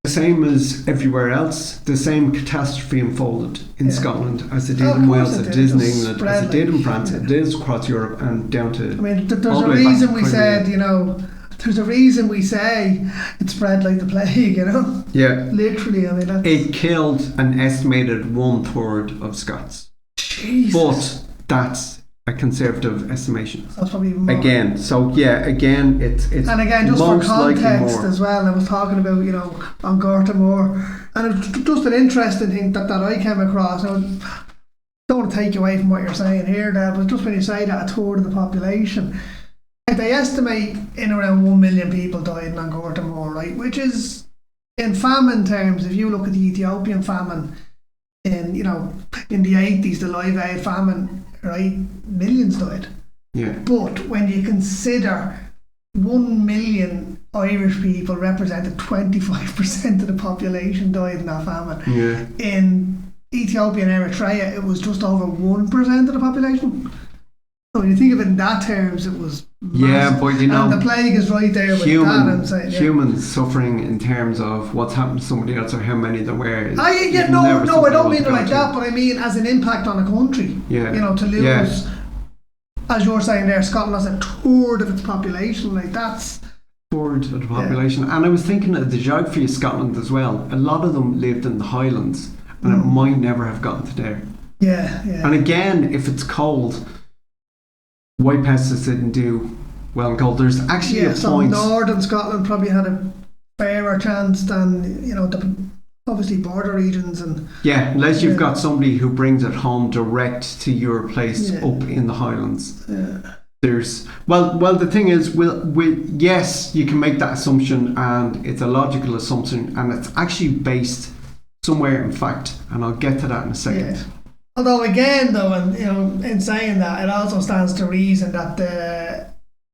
The same as everywhere else, the same catastrophe unfolded in Scotland as it did in Wales, as it did in England, as it did in France, it did across Europe and down to. I mean, there's a reason we said, there's a reason we say it spread like the plague, Yeah. Literally, I mean, it killed an estimated 1/3 of Scots. Jesus. But that's a conservative estimation. That's probably more. Again, it's and again, just for most context as well, I was talking about, on Gortamore, and it's just an interesting thing that I came across. I don't want to take away from what you're saying here, Dad, but just when you say that 1/3 of the population, they estimate in around 1 million people died in Gortamore, right? Which is, in famine terms, if you look at the Ethiopian famine in the 80s, the Live Aid famine, right, millions died. Yeah. But when you consider 1 million Irish people represented 25% of the population died in that famine. Yeah. In Ethiopia and Eritrea, it was just over 1% of the population. So when you think of it in that terms, it was massive. Yeah, but and the plague is right there with that. I'm saying, humans suffering in terms of what's happened to somebody else or how many there were. No, I don't mean it like that, but I mean as an impact on a country. Yeah. To lose, as you're saying there, Scotland has 1/3 of its population. Like that's 1/3 of the population. And I was thinking of the geography of Scotland as well. A lot of them lived in the Highlands, and it might never have gotten to there. Yeah. And again, if it's cold, white pests didn't do well in cold. There's actually a point. Northern Scotland probably had a fairer chance than the obviously border regions and. Yeah, unless you've got somebody who brings it home direct to your place up in the Highlands. Yeah. There's the thing is, yes, you can make that assumption, and it's a logical assumption, and it's actually based somewhere in fact, and I'll get to that in a second. Yeah. Although again, though, and in saying that, it also stands to reason that the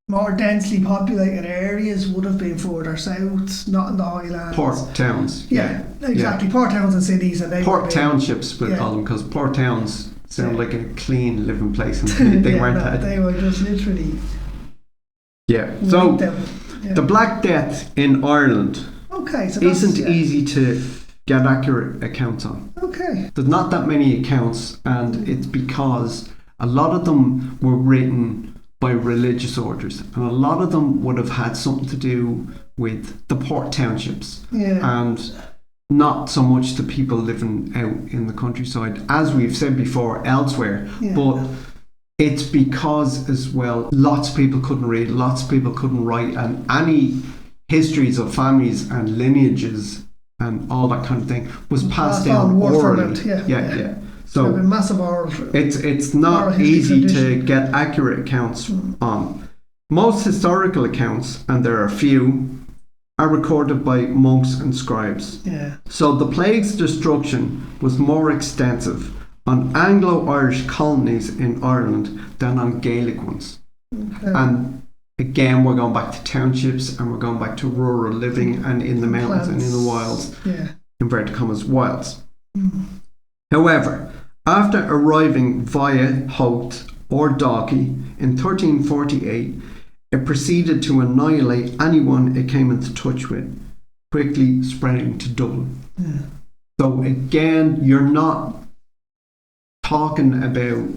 more densely populated areas would have been further south, not in the Highlands. Port towns. Yeah, exactly. Yeah. Port towns and cities, and port townships, we'll call them, because port towns sound like a clean living place, and they weren't that. They were just literally. Yeah. So the Black Death in Ireland isn't easy to get accurate accounts on. Okay. There's not that many accounts, and it's because a lot of them were written by religious orders, and a lot of them would have had something to do with the port townships and not so much the people living out in the countryside, as we've said before elsewhere. But it's because as well, lots of people couldn't read, lots of people couldn't write, and any histories of families and lineages and all that kind of thing was passed down orally. So massive oral. It's not easy to get accurate accounts on. Most historical accounts, and there are a few, are recorded by monks and scribes. So the plague's destruction was more extensive on Anglo-Irish colonies in Ireland than on Gaelic ones. And again, we're going back to townships, and we're going back to rural living and in the mountains and in the wilds. Inverted commas, wilds. However, after arriving via Howth or Dalkey in 1348, it proceeded to annihilate anyone it came into touch with, quickly spreading to Dublin. So again, you're not talking about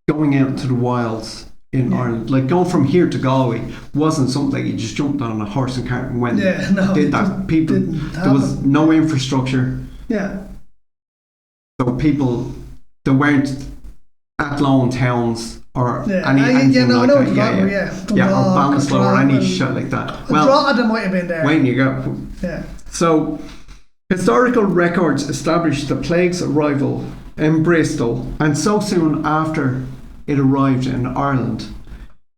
going out to the wilds in Ireland. Like going from here to Galway wasn't something that you just jumped on a horse and cart and went. Did that. People, there was no infrastructure. So people, there weren't Athlone towns or anything like that. Or Ballinasloe or any shit like that. Well, Drogheda might have been there. Wait, you go. So, historical records established the plague's arrival in Bristol, and so soon after it arrived in Ireland,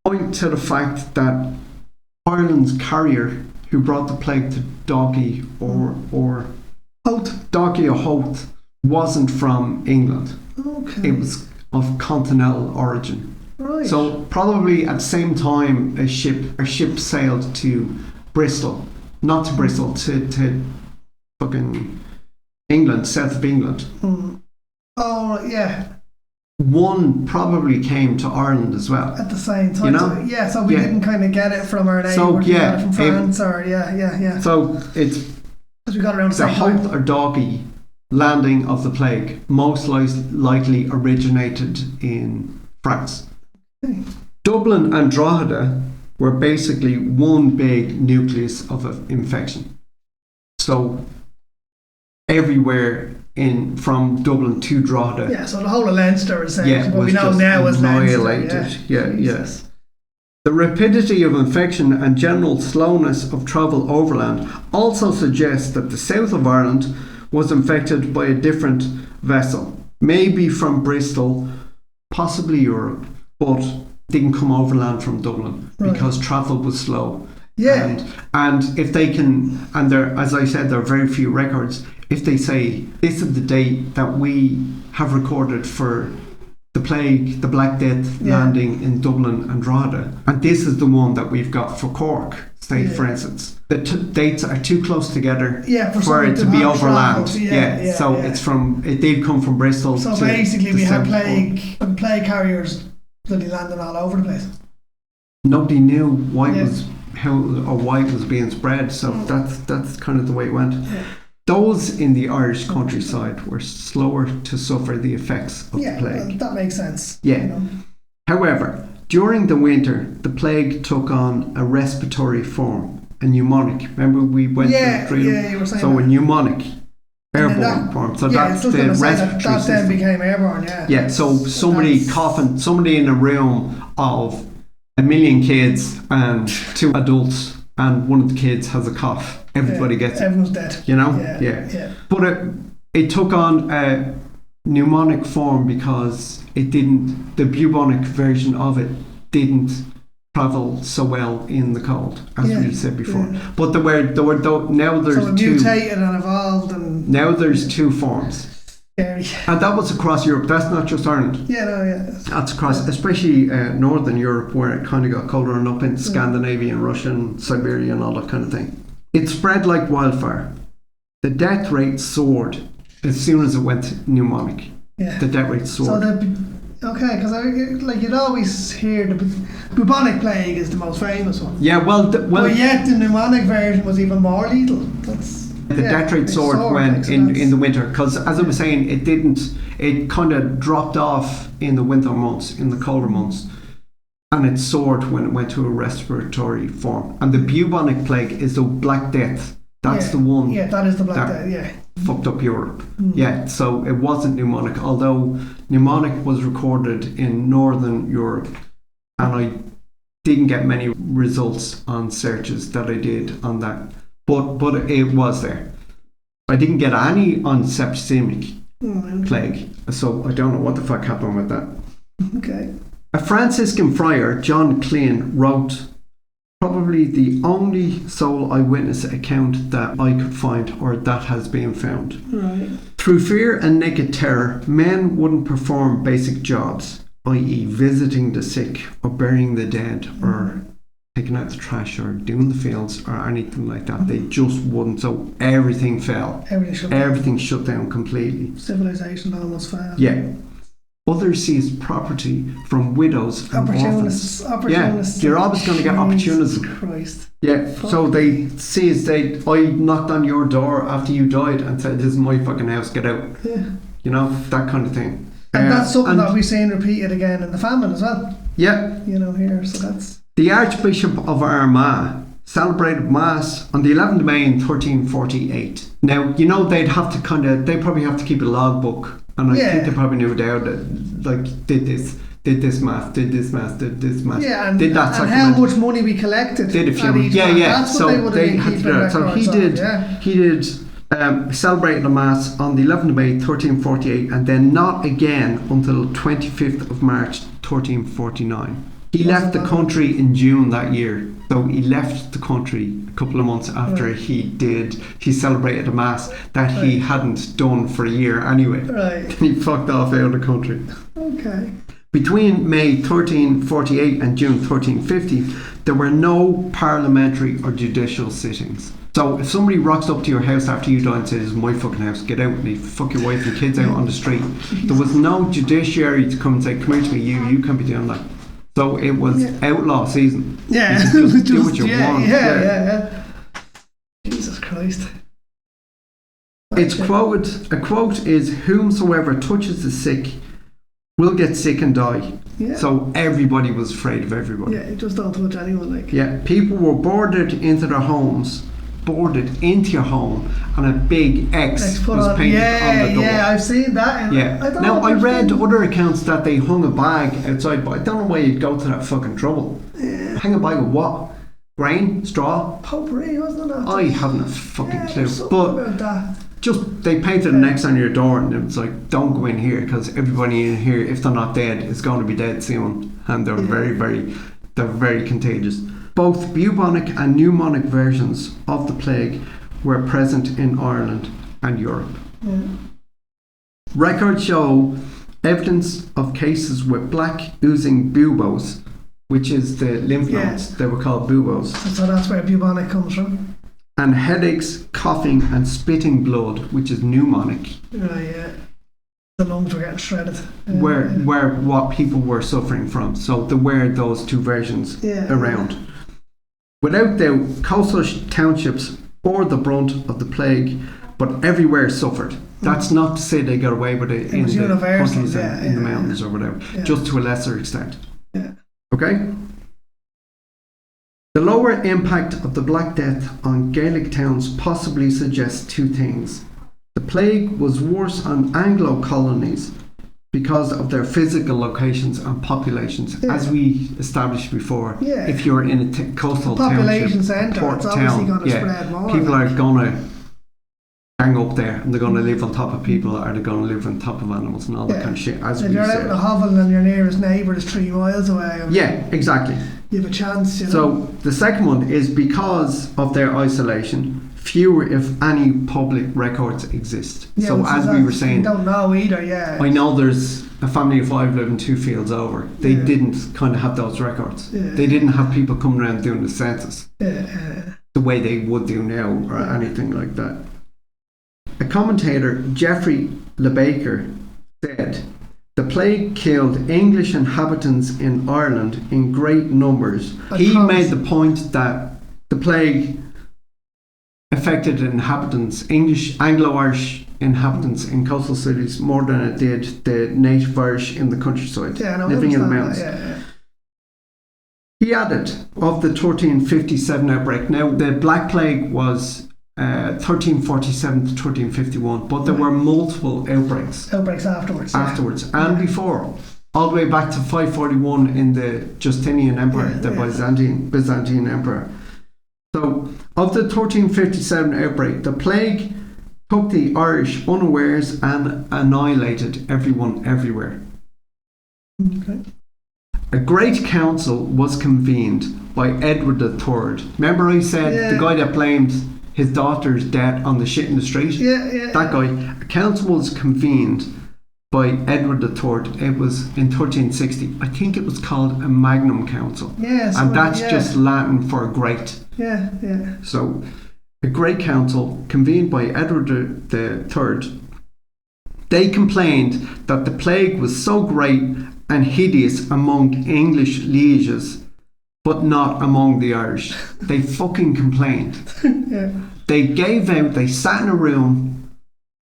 point to the fact that Ireland's carrier who brought the plague to Dalkey or Howth wasn't from England. It was of continental origin. So probably at the same time a ship sailed to Bristol, not to Bristol, to fucking England, south of England. One probably came to Ireland as well at the same time. So we didn't kind of get it from our neighbour. So we got it from France So it's we got around the Howth or Dalkey landing of the plague most likely originated in France. Dublin and Drogheda were basically one big nucleus of infection. So everywhere from Dublin to Drogheda. So the whole of Leinster essentially, what we know now as annihilated. Yes. The rapidity of infection and general slowness of travel overland also suggests that the south of Ireland was infected by a different vessel, maybe from Bristol, possibly Europe, but didn't come overland from Dublin because travel was slow. And if they can, and there, as I said, there are very few records. If they say this is the date that we have recorded for the plague, the Black Death landing in Dublin and Drogheda, and this is the one that we've got for Cork, say for instance, the dates are too close together for it to be overland. So it's from, it did come from Bristol. So basically, we had plague carriers bloody landing all over the place. Nobody knew why it was why it was being spread. So that's kind of the way it went. Those in the Irish countryside were slower to suffer the effects of the plague. That makes sense. However, during the winter, the plague took on a respiratory form, a pneumonic. Remember we went through you were saying so that. A pneumonic, airborne form. So that's the respiratory system. That then became airborne, so somebody coughing, somebody in a room of 1 million kids and 2 adults, and one of the kids has a cough. Everybody gets it. Everyone's dead. You know? But it took on a pneumonic form because it didn't, the bubonic version of it didn't travel so well in the cold, as we said before. But there were now there's so it mutated and evolved, and now there's 2 forms. Scary. And that was across Europe. That's not just Ireland. That's across, especially Northern Europe, where it kind of got colder, and up in Scandinavia and Russia and Siberia and all that kind of thing. It spread like wildfire. The death rate soared as soon as it went pneumonic. The death rate soared. So because you'd always hear the bubonic plague is the most famous one. But yet the pneumonic version was even more lethal. The death rate soared when in the winter, because as I was saying, it kind of dropped off in the winter months, in the colder months, and it soared when it went to a respiratory form. And the bubonic plague is the Black Death. That's the one. Yeah, that is the Black Death, yeah. Fucked up Europe. Yeah, so it wasn't pneumonic, although pneumonic was recorded in Northern Europe. And I didn't get many results on searches that I did on that. But it was there. I didn't get any on septicemic plague. So I don't know what the fuck happened with that. Okay. A Franciscan friar, John Klein, wrote probably the only sole eyewitness account that I could find or that has been found. Right. Through fear and naked terror, men wouldn't perform basic jobs, i.e. visiting the sick or burying the dead or taking out the trash or doing the fields or anything like that. They just wouldn't. So everything fell. Everything shut down completely. Civilization almost failed. Yeah. Others seized property from widows and orphans. Opportunists. Yeah, you're always going to get opportunism. Christ. Yeah, so they seized. I knocked on your door after you died and said, "This is my fucking house. Get out." Yeah. You know, that kind of thing. And that's something that we've seen repeated again in the famine as well. Yeah. You know, here. So that's the Archbishop of Armagh celebrated Mass on the 11th of May in 1348. Now, you know, they probably have to keep a logbook. And I think they probably knew there that, like, did this mass, did this mass. Yeah, and, did that and how much money we collected. Did a few. That's what so they had to do that. So he did celebrate the Mass on the 11th of May 1348 and then not again until 25th of March 1349. He left the country in June that year. So he left the country a couple of months after he celebrated a Mass that he hadn't done for a year anyway. Right. He fucked off out of the country. Okay. Between May 1348 and June 1350, there were no parliamentary or judicial sittings. So if somebody rocks up to your house after you die and says, "This is my fucking house, get out," and they fuck your wife and kids out on the street, there was no judiciary to come and say, "Come here to me, you can't be doing that." So it was outlaw season. Yeah. You could just do what you want. Yeah. Jesus Christ. It's quoted. A quote is, "Whomsoever touches the sick will get sick and die." Yeah. So everybody was afraid of everybody. Yeah, you just don't touch anyone, like. Yeah, people were boarded into their homes. Boarded into your home, and a big X was painted on the door. Yeah, I've seen that. I read other accounts that they hung a bag outside, but I don't know why you'd go to that fucking trouble. Yeah. Hang a bag of what? Grain? Straw? Potpourri, wasn't it? I haven't a fucking clue. But just they painted an X on your door, and it was like, "Don't go in here because everybody in here, if they're not dead, is going to be dead soon," and they're very contagious. Both bubonic and pneumonic versions of the plague were present in Ireland and Europe. Yeah. Records show evidence of cases with black oozing buboes, which is the lymph nodes. They were called buboes. So that's where bubonic comes from. And headaches, coughing and spitting blood, which is pneumonic. Right, yeah. The lungs were getting shredded. Where what people were suffering from. So there were those two versions around. Without doubt, coastal townships bore the brunt of the plague, but everywhere suffered. That's not to say they got away with it in the countries and in the mountains or whatever, just to a lesser extent. Yeah. Okay? The lower impact of the Black Death on Gaelic towns possibly suggests two things. The plague was worse on Anglo colonies because of their physical locations and populations, as we established before. Yeah. If you're in a coastal population township, centre, it's obviously going to spread more. People are going to hang up there, and they're going to live on top of people, or they're going to live on top of animals and all that kind of shit. As if we you're said. out in a hovel and your nearest neighbour is 3 miles away, exactly. You have a chance. You know? So the second one is because of their isolation. Fewer, if any, public records exist. Yeah, so as we were saying, we don't know either. Yeah, I know there's a family of 5 living 2 fields over. They didn't kind of have those records. Yeah. They didn't have people coming around doing the census the way they would do now, or anything like that. A commentator, Geoffrey LeBaker, said, "The plague killed English inhabitants in Ireland in great numbers." He made the point that the plague affected inhabitants, English, Anglo-Irish inhabitants in coastal cities more than it did the native Irish in the countryside, living in the mountains. He added, of the 1357 outbreak, now the Black Plague was 1347 to 1351, but there were multiple outbreaks. Outbreaks afterwards. And before, all the way back to 541 in the Justinian Empire, the Byzantine Empire. So, of the 1357 outbreak, the plague took the Irish unawares and annihilated everyone everywhere. Okay. A great council was convened by Edward III. Remember I said the guy that blamed his daughter's death on the shit in the street? That guy. A council was convened by Edward III. It was in 1360. I think it was called a Magnum Council. And that's just Latin for great. So, a great council convened by Edward III. They complained that the plague was so great and hideous among English lieges, but not among the Irish. They fucking complained. They sat in a room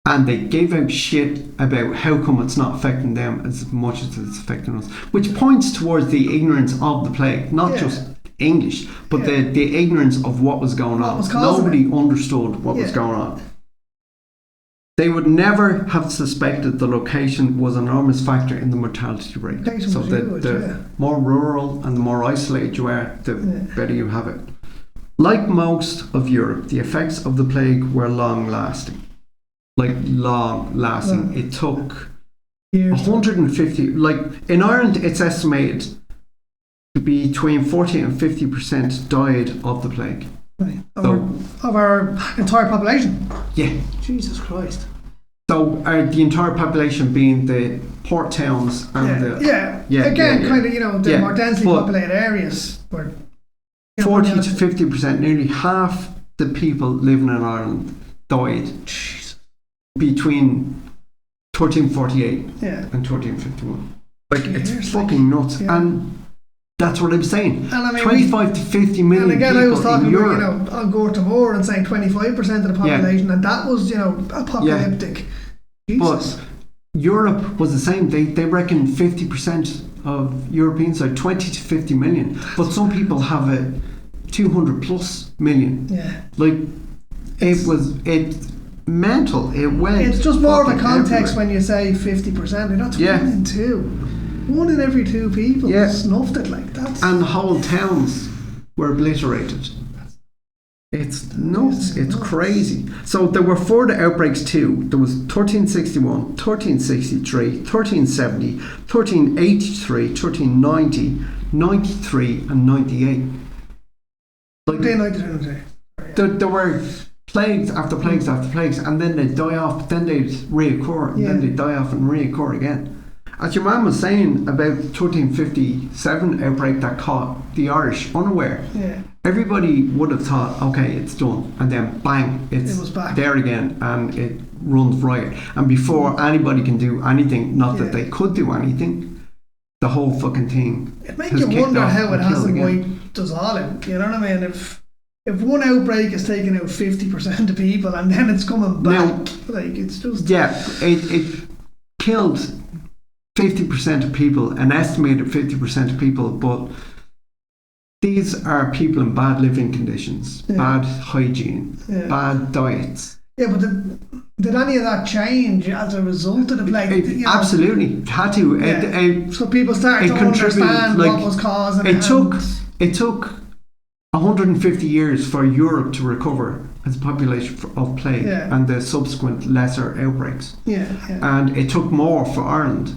and they gave out shit about how come it's not affecting them as much as it's affecting us, which points towards the ignorance of the plague, not just English, but the ignorance of what was going on. Nobody understood what was going on. They would never have suspected the location was an enormous factor in the mortality rate. So the more rural and the more isolated you are, the better you have it. Like most of Europe, the effects of the plague were long-lasting. It took years. 150. Like in Ireland, it's estimated to be between 40 and 50% died of the plague. Right. Of our entire population? Yeah. Jesus Christ. So the entire population being the port towns and the more densely populated areas were 40 to 50%, nearly half the people living in Ireland died between 1348 and 1351. Like, it's fucking nuts. And that's what I'm saying. And I mean, 25 to 50 million people. And again, I was talking about, Al Gore to Moore and saying 25% of the population, and that was, apocalyptic. Jesus. But Europe was the same. They reckon 50% of Europeans are 20 to 50 million. But some people have a 200 plus million. Yeah. Like, it's mental. It's just more of a context when you say 50%. That's 1 in 2. 1 in every 2 people snuffed it like that. And whole towns were obliterated. It's nuts. It's crazy. So there were further outbreaks too. There was 1361, 1363, 1370, 1383, 1390, 93 and 98. There were plagues after plagues after plagues, and then they'd die off, then they'd reoccur, and then they'd die off and reoccur again. As your man was saying about 1357 outbreak that caught the Irish unaware, everybody would have thought, okay, it's done, and then bang, it was back there again, and it runs riot. And before anybody can do anything, not that they could do anything, the whole fucking thing. It makes you wonder how it hasn't wiped us all out. You know what I mean? If one outbreak is taking out 50% of people, and then it's coming back, it's just it killed 50% of people, an estimated 50% of people, but these are people in bad living conditions, bad hygiene, bad diets. Yeah, but did any of that change as a result of the plague? Absolutely, it had to. So people started to understand what was causing it. It took 150 years for Europe to recover as a population of plague and the subsequent lesser outbreaks. And it took more for Ireland.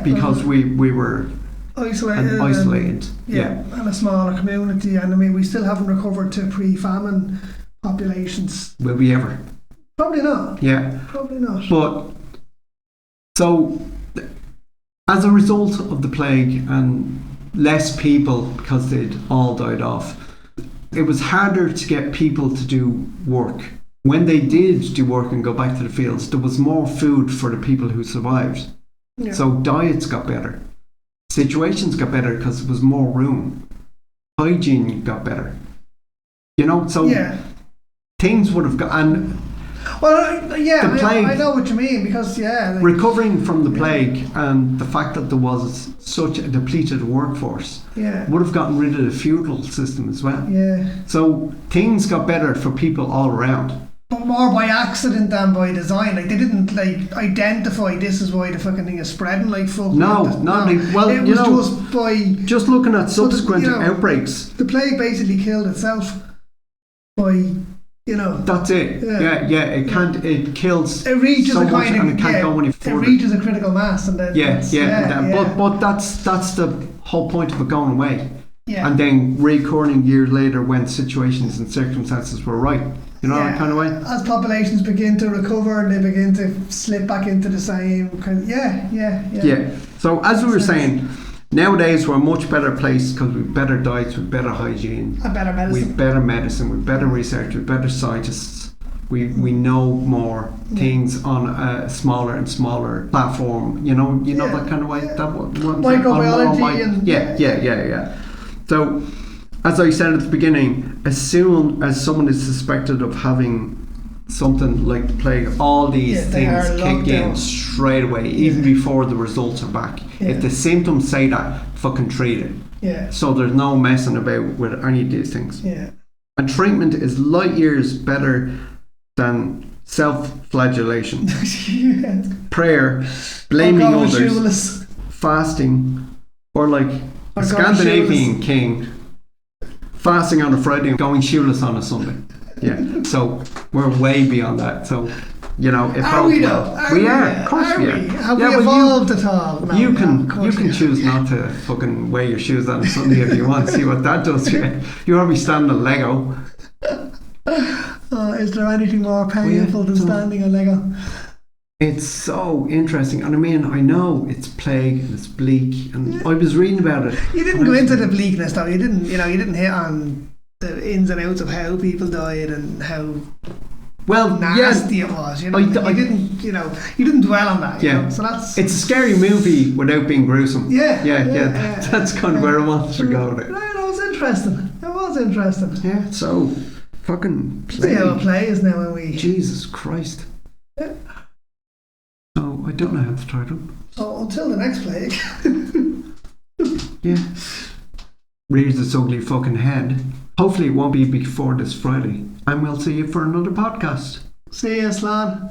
Because we were isolated. And a smaller community. And I mean, we still haven't recovered to pre-famine populations. Will we ever? Probably not. Yeah. Probably not. But, so, as a result of the plague and less people because they'd all died off, it was harder to get people to do work. When they did do work and go back to the fields, there was more food for the people who survived. So diets got better. Situations got better because there was more room. Hygiene got better. So things would have got... And Well, The plague. I know what you mean because Recovering from the plague and the fact that there was such a depleted workforce would have gotten rid of the feudal system as well. Yeah. So things got better for people all around. But more by accident than by design. Like they didn't identify this is why the fucking thing is spreading like fuck. No. It was just by just looking at subsequent outbreaks. The plague basically killed itself by. That's it. Yeah. It can't. It kills. It reaches so a much kind of. and it can't go any further. It reaches a critical mass, and then. But that's the whole point of it going away. Yeah. And then reoccurring years later when situations and circumstances were right. That kind of way. As populations begin to recover, they begin to slip back into the same kind of. Yeah. So as we were saying. Nowadays we're a much better place because we've better diets, we've better hygiene, and better medicine. we've better medicine, we've better research, we've better scientists. We know more things on a smaller and smaller platform. That kind of way. That microbiology and yeah. So, as I said at the beginning, as soon as someone is suspected of having something like the plague, all these things kick in straight away, even before the results are back. If the symptoms say that, fucking treat it. Yeah. So there's no messing about with any of these things. Yeah. And treatment is light years better than self-flagellation. Prayer, blaming others, Shoeless. fasting, or like a Scandinavian king fasting on a Friday and going shoeless on a Sunday. Yeah, so we're way beyond that. So, if are we though? We are, of course we are. Have we evolved at all? No, you can choose not to fucking wear your shoes on a Sunday if you want. See what that does to you. You're already standing on Lego. Is there anything more painful than standing on Lego? It's so interesting, and I know it's plague and it's bleak, and I was reading about it. You didn't go into the bleakness though. You didn't hit on the ins and outs of how people died and how nasty it was. You didn't dwell on that. Yeah. So it's a scary movie without being gruesome. Yeah. That's kind of where I want to go with it. It was interesting. Yeah. So fucking play. See how it plays now when we. Jesus Christ. Yeah. So I don't know how to title. So until the next plague. Yeah. Rears its ugly fucking head. Hopefully it won't be before this Friday. And we'll see you for another podcast. See you, Slán.